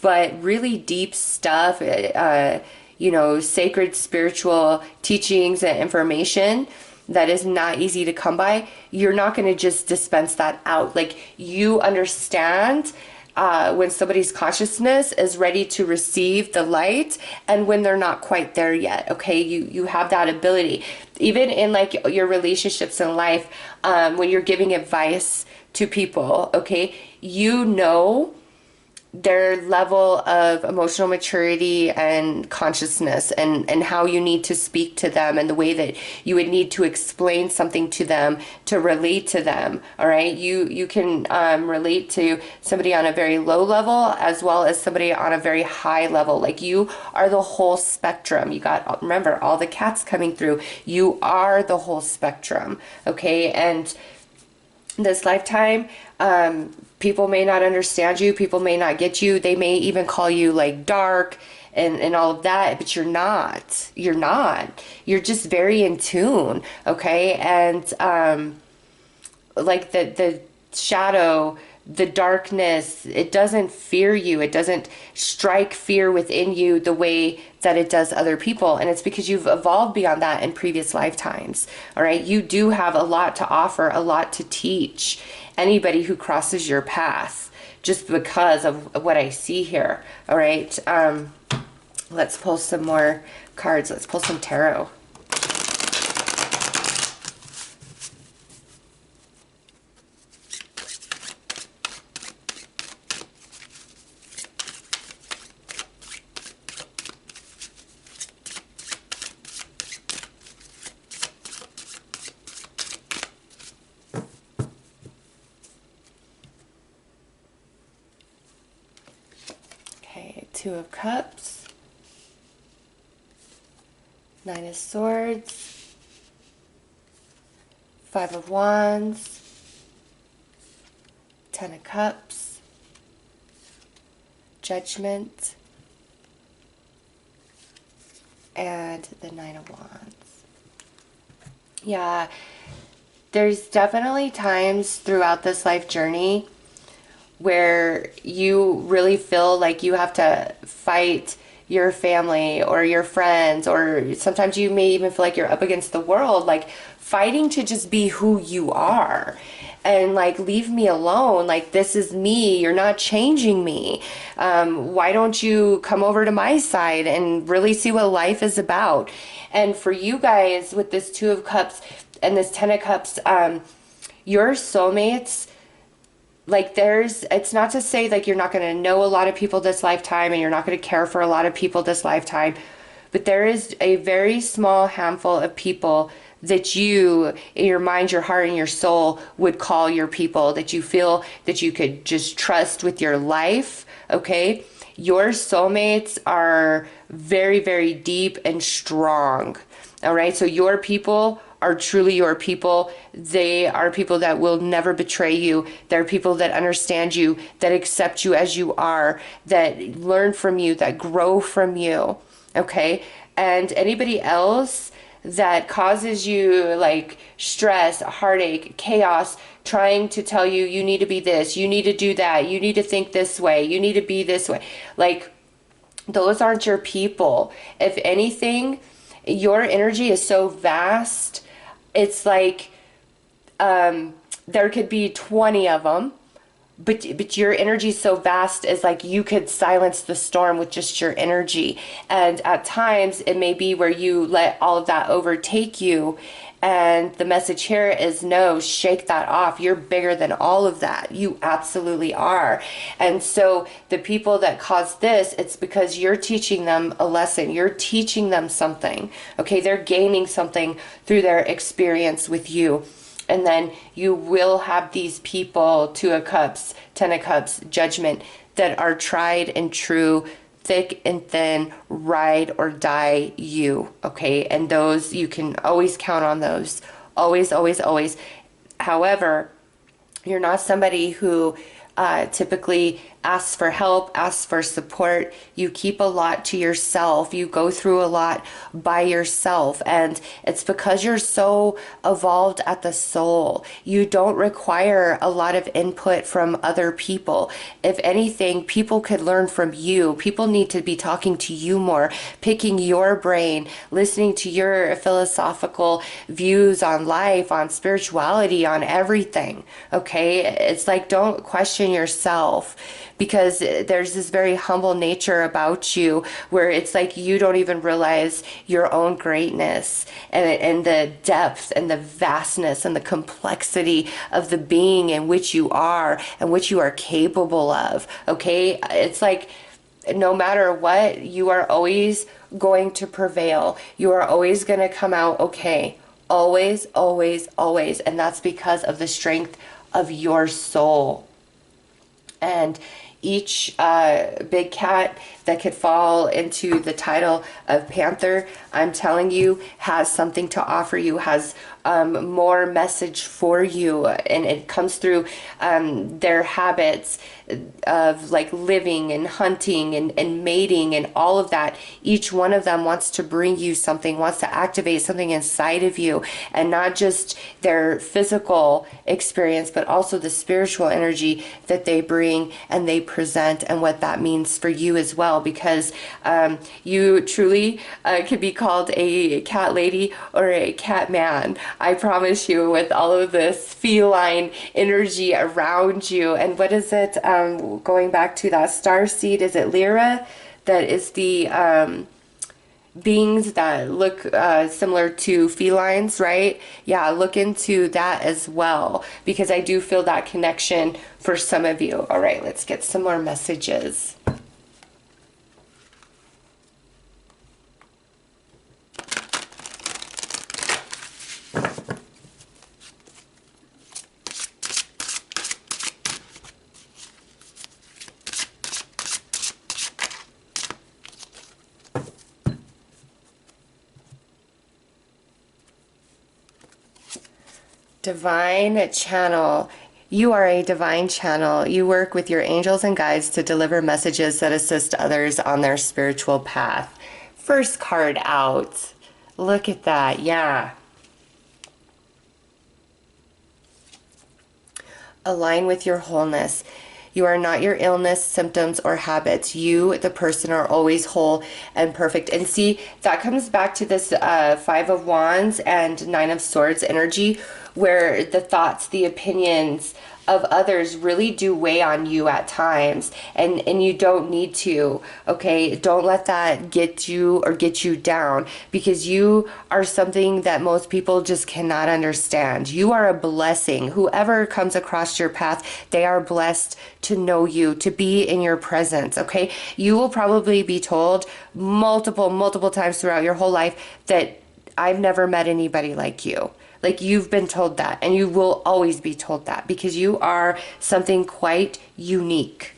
but really deep stuff, sacred spiritual teachings and information that is not easy to come by, you're not going to just dispense that out. Like, you understand when somebody's consciousness is ready to receive the light, and when they're not quite there yet. Okay, you have that ability, even in like your relationships in life, when you're giving advice to people, okay, their level of emotional maturity and consciousness, and how you need to speak to them, and the way that you would need to explain something to them to relate to them. All right, you can relate to somebody on a very low level as well as somebody on a very high level. Like, you are the whole spectrum. You got, remember, all the cats coming through. You are the whole spectrum. Okay, and this lifetime, people may not understand you, people may not get you, they may even call you like dark and all of that, but you're not. You're just very in tune, okay? And like the shadow, the darkness, it doesn't fear you. It doesn't strike fear within you the way that it does other people. And it's because you've evolved beyond that in previous lifetimes. All right. You do have a lot to offer, a lot to teach anybody who crosses your path. just because of what I see here. All right. Let's pull some more cards. Let's pull some tarot. Okay, Two of Cups, Nine of Swords, Five of Wands, Ten of Cups, Judgment, and the Nine of Wands. Yeah, there's definitely times throughout this life journey where you really feel like you have to fight your family or your friends, or sometimes you may even feel like you're up against the world, like fighting to just be who you are. And like, leave me alone. Like, this is me. You're not changing me. Why don't you come over to my side and really see what life is about? And for you guys with this Two of Cups and this Ten of Cups, your soulmates, like, it's not to say like you're not going to know a lot of people this lifetime and you're not going to care for a lot of people this lifetime, but there is a very small handful of people that you, in your mind, your heart, and your soul, would call your people, that you feel that you could just trust with your life. Okay, your soulmates are very, very deep and strong. All right, so your people are truly your people. They are people that will never betray you. They're people that understand you, that accept you as you are, that learn from you, that grow from you. Okay, and anybody else that causes you like stress, heartache, chaos, trying to tell you you need to be this, you need to do that, you need to think this way, you need to be this way, like, those aren't your people. If anything, your energy is so vast, it's like there could be 20 of them, but your energy is so vast, is like you could silence the storm with just your energy. And at times it may be where you let all of that overtake you, and the message here is no, shake that off. You're bigger than all of that. You absolutely are. And so the people that cause this, it's because you're teaching them a lesson. You're teaching them something. Okay, they're gaining something through their experience with you. And then you will have these people, Two of Cups, Ten of Cups, Judgment, that are tried and true, thick and thin, ride or die you. Okay, and those, you can always count on those. Always, always, always. However, you're not somebody who typically asks for help, asks for support. You keep a lot to yourself. You go through a lot by yourself. And it's because you're so evolved at the soul. You don't require a lot of input from other people. If anything, people could learn from you. People need to be talking to you more, picking your brain, listening to your philosophical views on life, on spirituality, on everything. Okay? It's like, don't question yourself, because there's this very humble nature about you where it's like you don't even realize your own greatness and the depth and the vastness and the complexity of the being in which you are and which you are capable of. Okay, it's like no matter what, you are always going to prevail. You are always going to come out okay. Always, always, always. And that's because of the strength of your soul. And each big cat that could fall into the title of Panther, I'm telling you, has something to offer you, has more message for you. And it comes through their habits of like living and hunting and mating and all of that. Each one of them wants to bring you something, wants to activate something inside of you, and not just their physical experience, but also the spiritual energy that they bring and they present, and what that means for you as well, because you truly could be called a cat lady or a cat man. I promise you, with all of this feline energy around you. And what is it? Going back to that star seed, is it Lyra? That is the beings that look similar to felines, right? Yeah, look into that as well, because I do feel that connection for some of you. All right, let's get some more messages. Divine channel. You are a divine channel. You work with your angels and guides to deliver messages that assist others on their spiritual path. First card out. Look at that. Yeah. Align with your wholeness. You are not your illness, symptoms, or habits. You, the person, are always whole and perfect. And see, that comes back to this Five of Wands and Nine of Swords energy, where the thoughts, the opinions of others really do weigh on you at times, and you don't need to. Okay, don't let that get you or get you down, because you are something that most people just cannot understand. You are a blessing. Whoever comes across your path, they are blessed to know you, to be in your presence. Okay, you will probably be told multiple times throughout your whole life that I've never met anybody like you. Like, you've been told that, and you will always be told that, because you are something quite unique.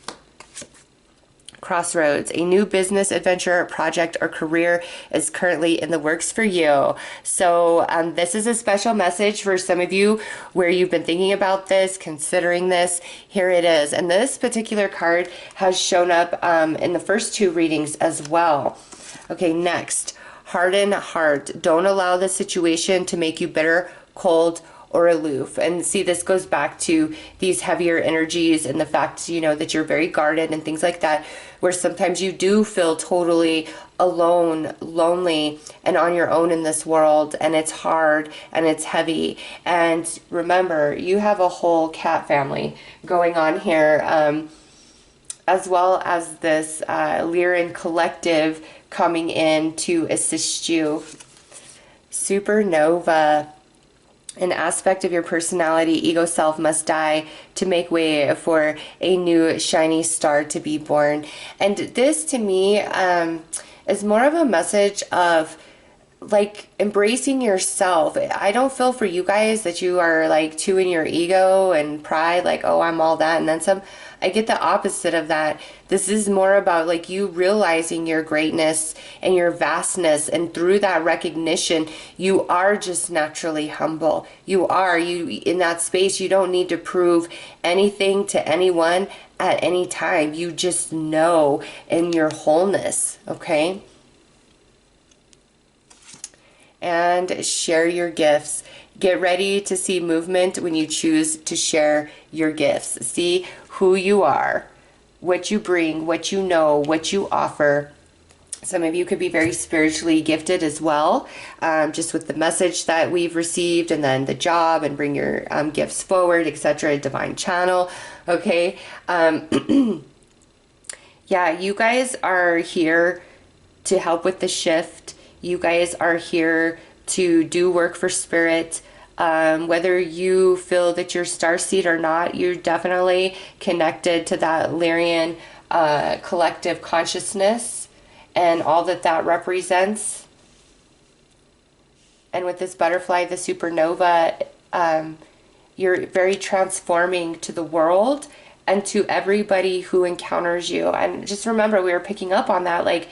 Crossroads. A new business adventure, project, or career is currently in the works for you. So this is a special message for some of you where you've been thinking about this, considering this. Here it is. And this particular card has shown up in the first two readings as well. Okay, next. Harden heart. Don't allow the situation to make you bitter, cold, or aloof. And see, this goes back to these heavier energies and the fact, you know, that you're very guarded and things like that, where sometimes you do feel totally alone, lonely, and on your own in this world, and it's hard and it's heavy. And remember, you have a whole cat family going on here, as well as this Lyran collective coming in to assist you. Supernova. An aspect of your personality, ego self, must die to make way for a new shiny star to be born. And this, to me, is more of a message of, like, embracing yourself. I don't feel for you guys that you are, like, too in your ego and pride, like, oh, I'm all that and then some. I get the opposite of that. This is more about, like, you realizing your greatness and your vastness, and through that recognition, you are just naturally humble. You in that space, you don't need to prove anything to anyone at any time. You just know in your wholeness, okay? And share your gifts. Get ready to see movement when you choose to share your gifts. See who you are, what you bring, what you know, what you offer. Some of you could be very spiritually gifted as well, just with the message that we've received, and then the job, and bring your gifts forward, etc. Divine channel, okay? Yeah, you guys are here to help with the shift. You guys are here to do work for spirit. Whether you feel that you're starseed or not, you're definitely connected to that Lyrian collective consciousness and all that that represents. And with this butterfly, the supernova, you're very transforming to the world and to everybody who encounters you. And just remember, we were picking up on that, like,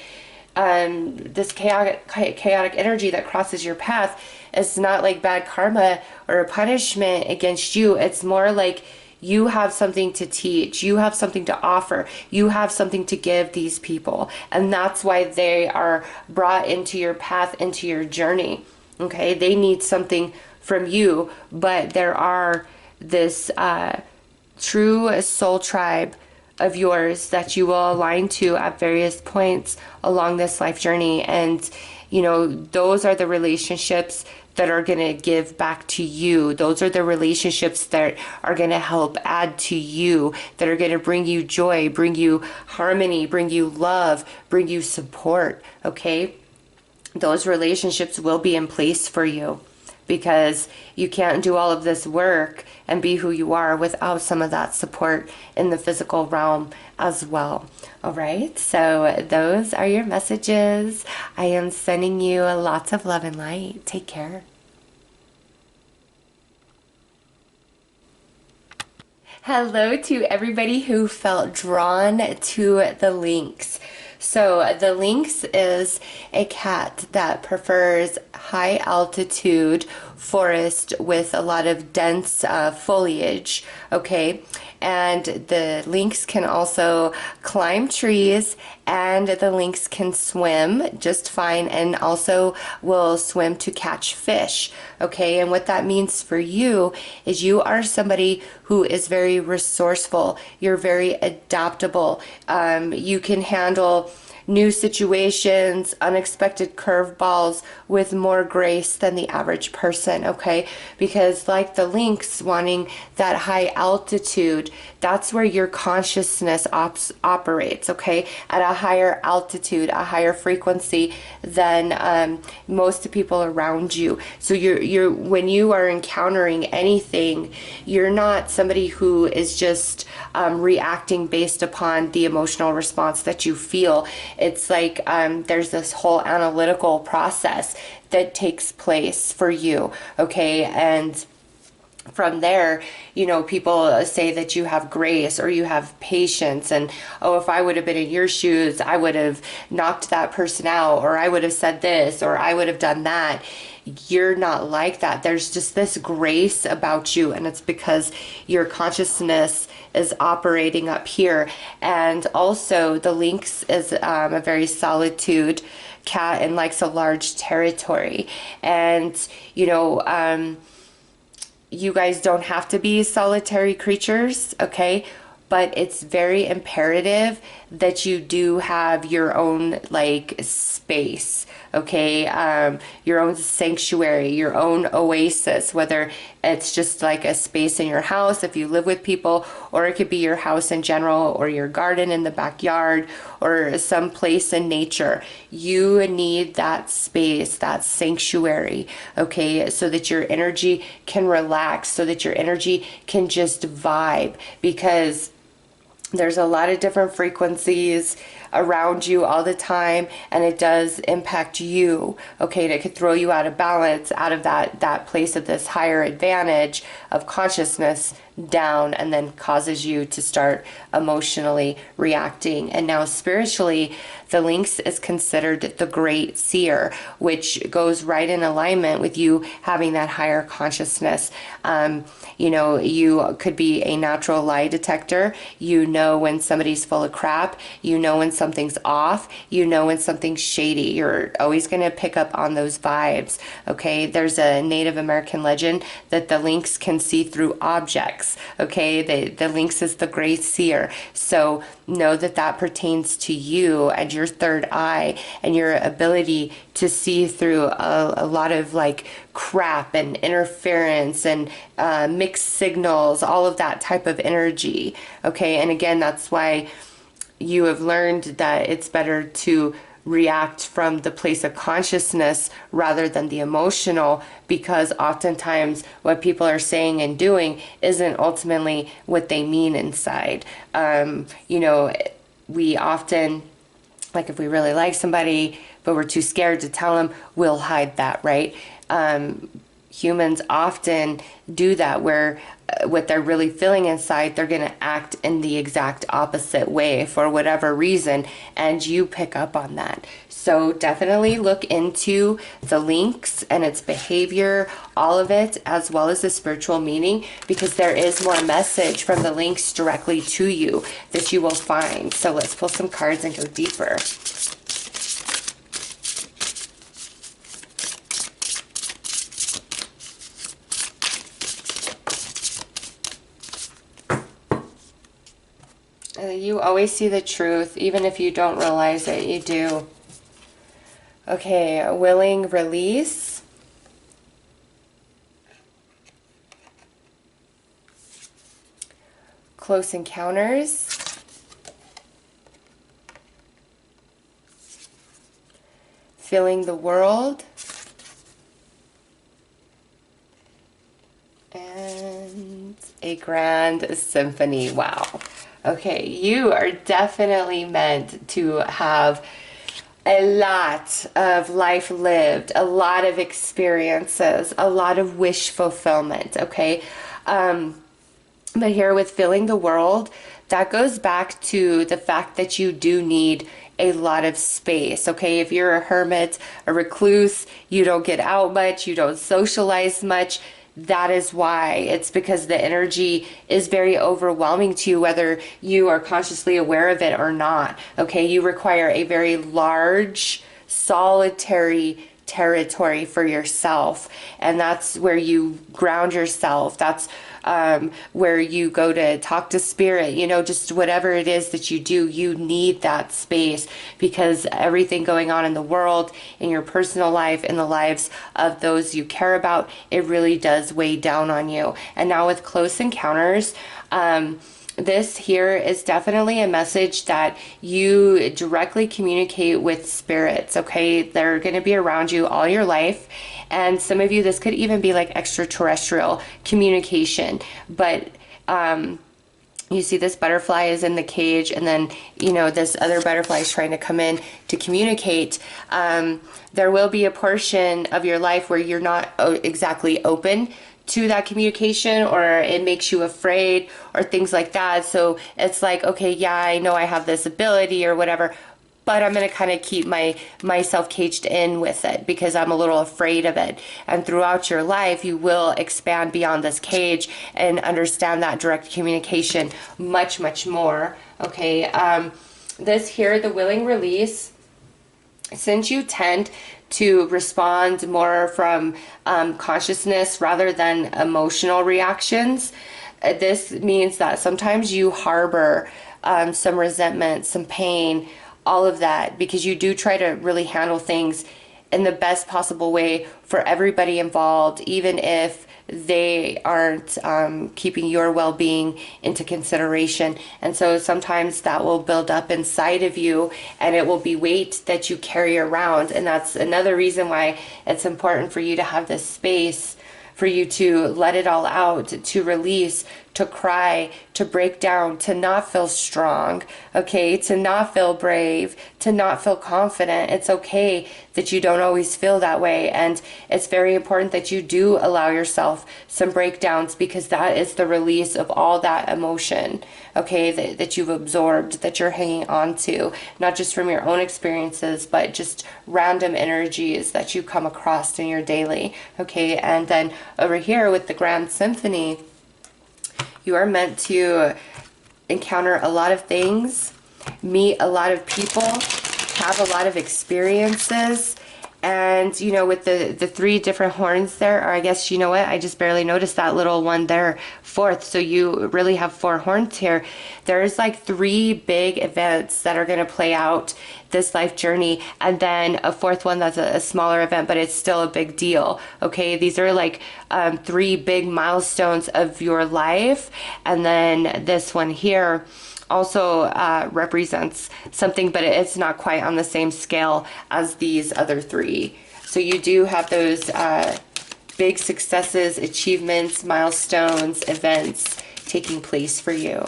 this chaotic energy that crosses your path is not like bad karma or a punishment against you. It's more like you have something to teach, you have something to offer, you have something to give these people, and that's why they are brought into your path, into your journey. Okay, they need something from you, but there are this true soul tribe of yours that you will align to at various points along this life journey. And you know, those are the relationships that are going to give back to you. Those are the relationships that are going to help add to you, that are going to bring you joy, bring you harmony, bring you love, bring you support, okay? Those relationships will be in place for you, because you can't do all of this work and be who you are without some of that support in the physical realm as well. All right, so those are your messages. I am sending you lots of love and light. Take care. Hello to everybody who felt drawn to the Lynx. So the Lynx is a cat that prefers high altitude forest with a lot of dense foliage, okay? And the Lynx can also climb trees, and the Lynx can swim just fine, and also will swim to catch fish, okay? And what that means for you is you are somebody who is very resourceful. You're very adaptable. You can handle new situations, unexpected curveballs with more grace than the average person, okay? Because like the Lynx wanting that high altitude, that's where your consciousness operates, okay? At a higher altitude, a higher frequency than most people around you. So you're when you are encountering anything, you're not somebody who is just reacting based upon the emotional response that you feel. It's like there's this whole analytical process that takes place for you, okay? And from there, you know, people say that you have grace or you have patience, and oh, if I would have been in your shoes, I would have knocked that person out, or I would have said this, or I would have done that. You're not like that. There's just this grace about you, and it's because your consciousness is operating up here. And also the Lynx is a very solitude cat and likes a large territory. And you know, you guys don't have to be solitary creatures, okay? But it's very imperative that you do have your own like space, okay? Your own sanctuary, your own oasis, whether it's just like a space in your house if you live with people, or it could be your house in general, or your garden in the backyard, or some place in nature. You need that space, that sanctuary, okay? So that your energy can relax, so that your energy can just vibe, because there's a lot of different frequencies around you all the time, and it does impact you, okay? And it could throw you out of balance, out of that place of this higher advantage of consciousness down, and then causes you to start emotionally reacting. And now spiritually, the Lynx is considered the great seer, which goes right in alignment with you having that higher consciousness. You know, you could be a natural lie detector. You know when somebody's full of crap. You know when something's off. You know when something's shady. You're always going to pick up on those vibes, okay? There's a Native American legend that the Lynx can see through objects, okay? The Lynx is the great seer. So know that that pertains to you and your third eye and your ability to see through a lot of like crap and interference and mixed signals, all of that type of energy, okay? And again, that's why you have learned that it's better to react from the place of consciousness rather than the emotional, because oftentimes what people are saying and doing isn't ultimately what they mean inside. You know, we often, like if we really like somebody but we're too scared to tell them, we'll hide that, right? Humans often do that, where what they're really feeling inside, they're going to act in the exact opposite way for whatever reason, and you pick up on that. So definitely look into the Lynx and its behavior, all of it, as well as the spiritual meaning, because there is more message from the Lynx directly to you that you will find. So let's pull some cards and go deeper. You always see the truth, even if you don't realize it, you do. Okay, willing release. Close Encounters. Filling the World. And a Grand Symphony. Wow. Okay, you are definitely meant to have a lot of life lived, a lot of experiences, a lot of wish fulfillment, okay? But here with Filling the World, that goes back to the fact that you do need a lot of space, okay? If you're a hermit, a recluse, you don't get out much, you don't socialize much, that is why. It's because the energy is very overwhelming to you, whether you are consciously aware of it or not. Okay, you require a very large, solitary territory for yourself, and that's where you ground yourself. That's where you go to talk to spirit, you know, just whatever it is that you do, you need that space, because everything going on in the world, in your personal life, in the lives of those you care about, it really does weigh down on you. And now with Close Encounters, this here is definitely a message that you directly communicate with spirits, okay? They're going to be around you all your life. And some of you, this could even be like extraterrestrial communication. But you see this butterfly is in the cage, and then, you know, this other butterfly is trying to come in to communicate. There will be a portion of your life where you're not exactly open to that communication, or it makes you afraid or things like that. So it's like, okay, yeah, I know I have this ability or whatever, but I'm going to kind of keep myself caged in with it because I'm a little afraid of it. And throughout your life, you will expand beyond this cage and understand that direct communication much, much more. Okay, this here, the willing release, since you tend to respond more from consciousness rather than emotional reactions, this means that sometimes you harbor some resentment, some pain, all of that, because you do try to really handle things in the best possible way for everybody involved, even if they aren't keeping your well-being into consideration. And so sometimes that will build up inside of you, and it will be weight that you carry around. And that's another reason why it's important for you to have this space for you to let it all out, to release, to cry, to break down, to not feel strong, okay, to not feel brave, to not feel confident. It's okay that you don't always feel that way, and it's very important that you do allow yourself some breakdowns, because that is the release of all that emotion, okay, that you've absorbed, that you're hanging on to, not just from your own experiences, but just random energies that you come across in your daily, okay. And then over here with the Grand Symphony, you are meant to encounter a lot of things, meet a lot of people, have a lot of experiences. And, you know, with the three different horns there, or I guess, you know what, I just barely noticed that little one there, fourth. So you really have 4 horns here. There's like 3 big events that are going to play out this life journey, and then a 4th one that's a smaller event, but it's still a big deal. Okay, these are like 3 big milestones of your life. And then this one here also represents something, but it's not quite on the same scale as these other 3. So you do have those big successes, achievements, milestones, events taking place for you.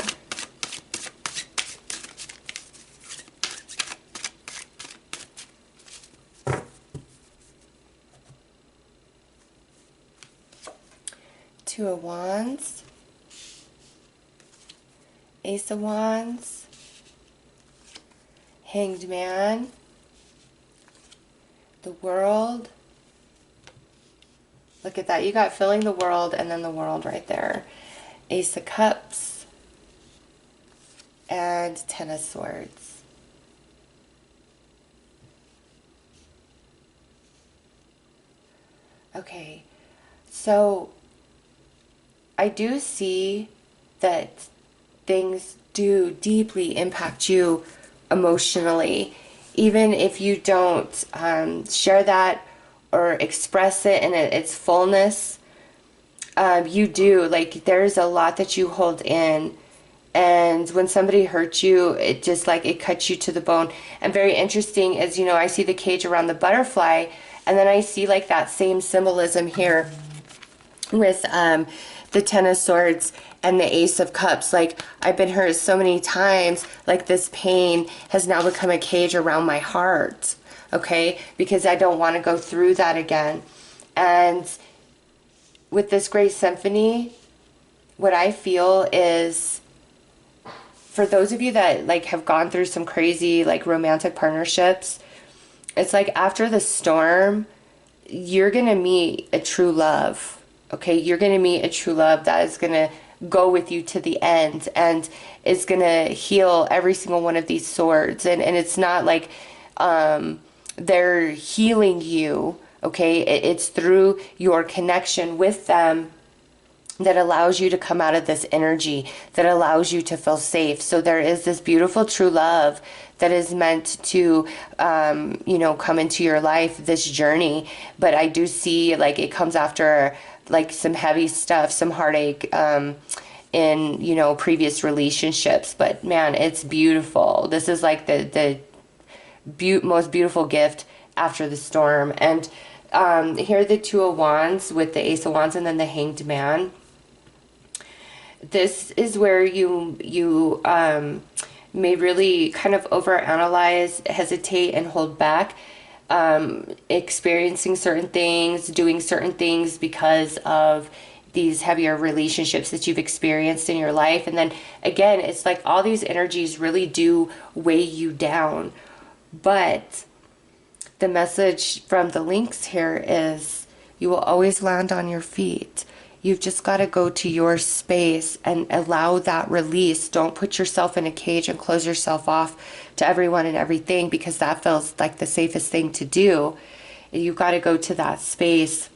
Two of Wands, Ace of Wands, Hanged Man, the World. Look at that. You got Filling the World and then the World right there. Ace of Cups and 10 of Swords. Okay, so I do see that things do deeply impact you emotionally, even if you don't share that or express it in its fullness. You do, like, there's a lot that you hold in And when somebody hurts you, it just like it cuts you to the bone. And very interesting is, you know, I see the cage around the butterfly, and then I see like that same symbolism here with the Ten of Swords and the Ace of Cups. Like, I've been hurt so many times, like this pain has now become a cage around my heart, okay? Because I don't want to go through that again. And with this Great Symphony, what I feel is, for those of you that like have gone through some crazy like romantic partnerships, it's like after the storm, you're gonna meet a true love. Okay, you're gonna meet a true love that is gonna go with you to the end and is gonna heal every single one of these swords. And it's not like they're healing you. Okay, it's through your connection with them that allows you to come out of this energy, that allows you to feel safe. So there is this beautiful true love that is meant to, you know, come into your life, this journey. But I do see like it comes after like some heavy stuff, some heartache in, you know, previous relationships. But man, it's beautiful. This is like the most beautiful gift after the storm. And here are the Two of Wands with the Ace of Wands and then the Hanged Man. This is where you may really kind of overanalyze, hesitate, and hold back, experiencing certain things, doing certain things because of these heavier relationships that you've experienced in your life. And then again, it's like all these energies really do weigh you down. But the message from the Lynx here is you will always land on your feet. You've just got to go to your space and allow that release. Don't put yourself in a cage and close yourself off to everyone and everything, because that feels like the safest thing to do. You've got to go to that space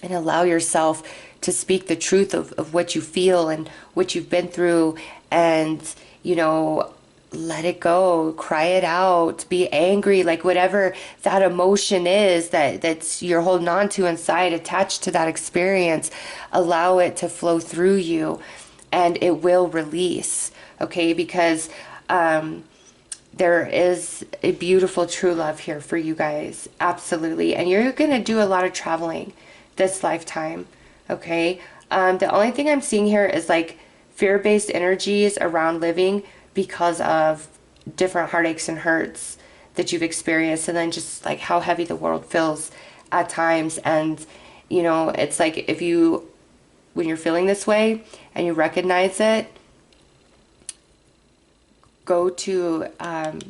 and allow yourself to speak the truth of what you feel and what you've been through, and, you know, let it go, cry it out, be angry, like whatever that emotion is that's you're holding on to inside, attached to that experience, allow it to flow through you and it will release, okay? Because there is a beautiful true love here for you guys, absolutely. And you're gonna do a lot of traveling this lifetime, okay? The only thing I'm seeing here is like fear-based energies around living because of different heartaches and hurts that you've experienced, and then just like how heavy the world feels at times. And, you know, it's like when you're feeling this way and you recognize it, go to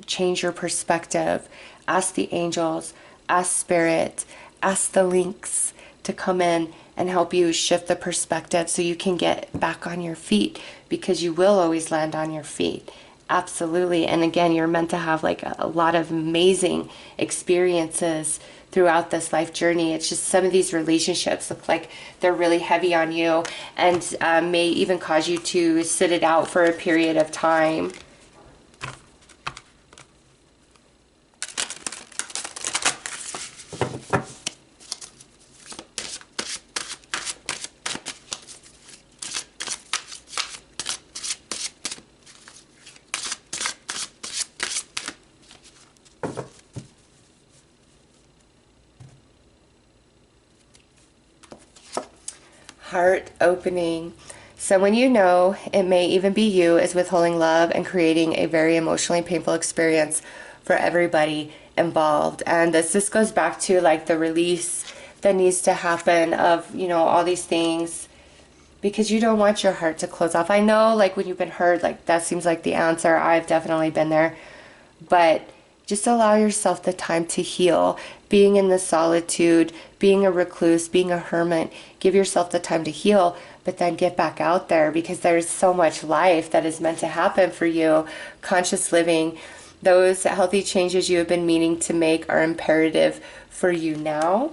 change your perspective. Ask the angels, ask spirit, ask the Lynx to come in and help you shift the perspective so you can get back on your feet, because you will always land on your feet. Absolutely. And again, you're meant to have like a lot of amazing experiences throughout this life journey. It's just some of these relationships look like they're really heavy on you, and may even cause you to sit it out for a period of time. Heart opening. Someone you know, it may even be you, is withholding love and creating a very emotionally painful experience for everybody involved. And this just goes back to like the release that needs to happen of, you know, all these things, because you don't want your heart to close off. I know like when you've been hurt, like that seems like the answer. I've definitely been there. But just allow yourself the time to heal. Being in the solitude, being a recluse, being a hermit, give yourself the time to heal, but then get back out there, because there's so much life that is meant to happen for you. Conscious living, those healthy changes you have been meaning to make are imperative for you now.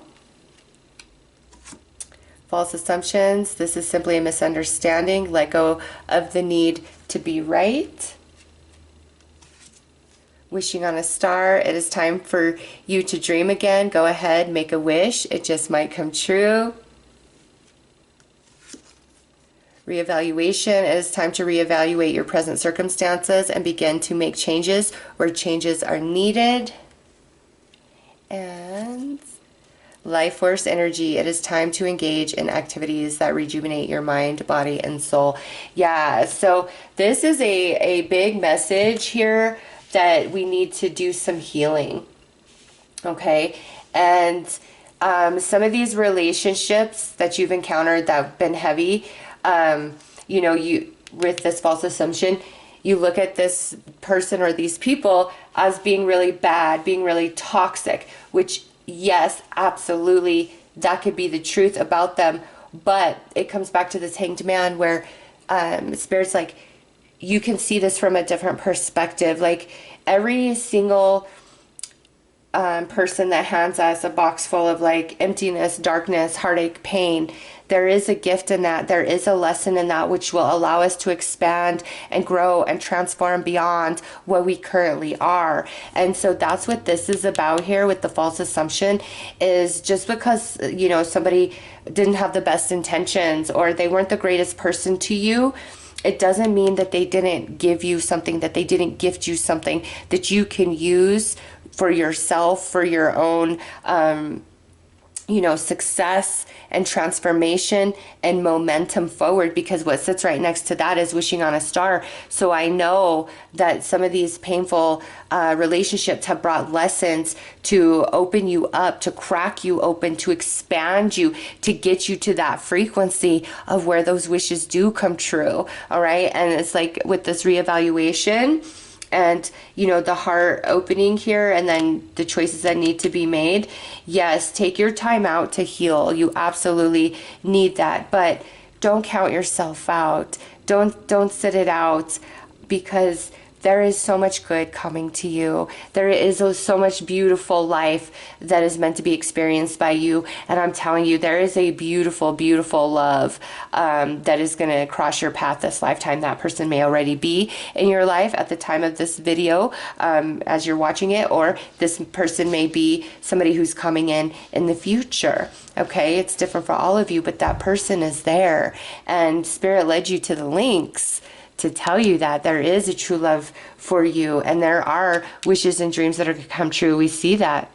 False assumptions, this is simply a misunderstanding. Let go of the need to be right. Wishing on a star, it is time for you to dream again. Go ahead, make a wish. It just might come true. Reevaluation. It is time to reevaluate your present circumstances and begin to make changes where changes are needed. And life force energy. It is time to engage in activities that rejuvenate your mind, body, and soul. Yeah, so this is a big message here that we need to do some healing. Okay, and some of these relationships that you've encountered that have been heavy, you know, you with this false assumption, you look at this person or these people as being really bad, being really toxic, which, yes, absolutely, that could be the truth about them. But it comes back to this hanged man where Spirit's like, you can see this from a different perspective. Like every single person that hands us a box full of like emptiness, darkness, heartache, pain, there is a gift in that. There is a lesson in that which will allow us to expand and grow and transform beyond what we currently are. And so that's what this is about here with the false assumption, is just because, you know, somebody didn't have the best intentions or they weren't the greatest person to you, it doesn't mean that they didn't give you something, that they didn't gift you something that you can use for yourself, for your own, you know, success and transformation and momentum forward, because what sits right next to that is wishing on a star. So I know that some of these painful relationships have brought lessons to open you up, to crack you open, to expand you, to get you to that frequency of where those wishes do come true. All right. And it's like with this reevaluation, and, you know, the heart opening here and then the choices that need to be made. Yes, take your time out to heal. You absolutely need that. But don't count yourself out. Don't sit it out, because there is so much good coming to you. There is so much beautiful life that is meant to be experienced by you. And I'm telling you, there is a beautiful, beautiful love that is going to cross your path this lifetime. That person may already be in your life at the time of this video as you're watching it, or this person may be somebody who's coming in the future. Okay, it's different for all of you, but that person is there. And Spirit led you to the Lynx to tell you that there is a true love for you, and there are wishes and dreams that are going to come true. We see that.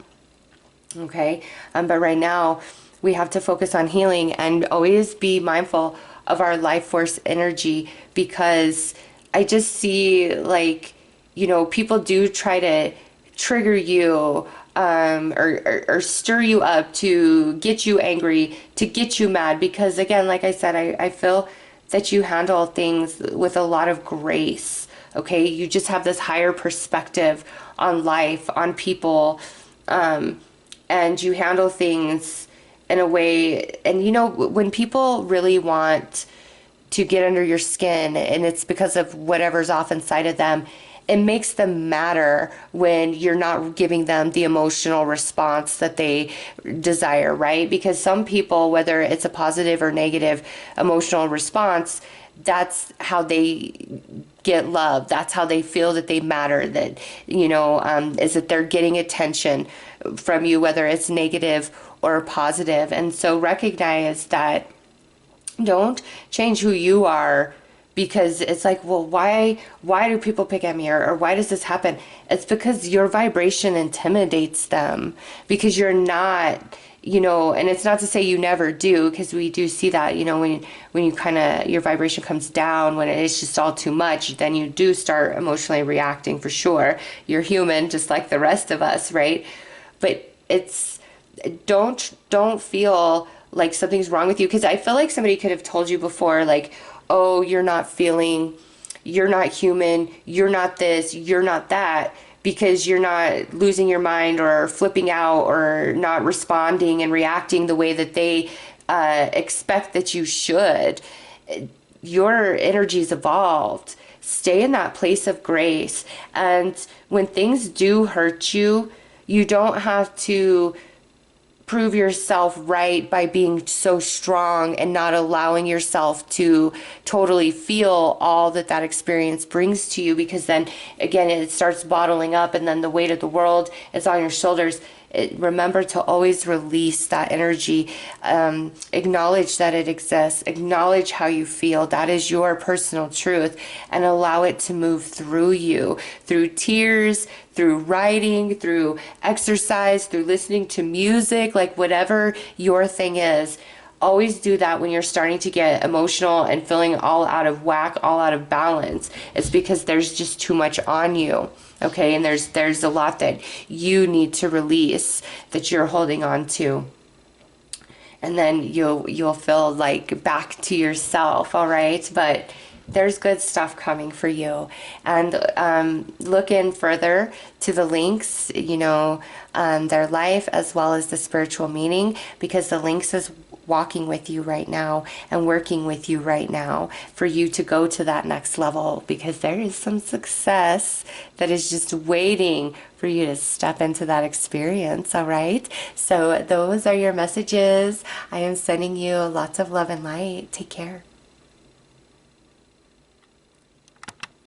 Okay, but right now we have to focus on healing and always be mindful of our life force energy, because I just see, like, you know, people do try to trigger you or stir you up to get you angry, to get you mad, because again, like I said, I feel that you handle things with a lot of grace. Okay, you just have this higher perspective on life, on people, and you handle things in a way. And you know, when people really want to get under your skin, and it's because of whatever's off inside of them, it makes them matter when you're not giving them the emotional response that they desire, right? Because some people, whether it's a positive or negative emotional response, that's how they get love. That's how they feel that they matter, that, you know, is that they're getting attention from you, whether it's negative or positive. And so recognize that. Don't change who you are, because it's like, well, why do people pick at me, or why does this happen? It's because your vibration intimidates them, because you're not, you know, and it's not to say you never do, because we do see that, you know, when you kind of, your vibration comes down, when it's just all too much, then you do start emotionally reacting, for sure. You're human just like the rest of us, right? But it's, don't feel like something's wrong with you, because I feel like somebody could have told you before, like, oh, you're not feeling, you're not human, you're not this, you're not that, because you're not losing your mind or flipping out or not responding and reacting the way that they expect that you should. Your energy's evolved. Stay in that place of grace. And when things do hurt you, you don't have to prove yourself right by being so strong and not allowing yourself to totally feel all that experience brings to you, because then again it starts bottling up, and then the weight of the world is on your shoulders. remember to always release that energy. Acknowledge that it exists. Acknowledge how you feel. That is your personal truth, and allow it to move through you, through tears, through writing, through exercise, through listening to music, like whatever your thing is. Always do that when you're starting to get emotional and feeling all out of whack, all out of balance. It's because there's just too much on you. Okay, and there's a lot that you need to release, that you're holding on to. And then you'll feel like back to yourself, all right? But there's good stuff coming for you. And look in further to the Lynx, their life as well as the spiritual meaning, because the Lynx is walking with you right now and working with you right now for you to go to that next level, because there is some success that is just waiting for you to step into that experience. All right, so those are your messages. I am sending you lots of love and light. Take care.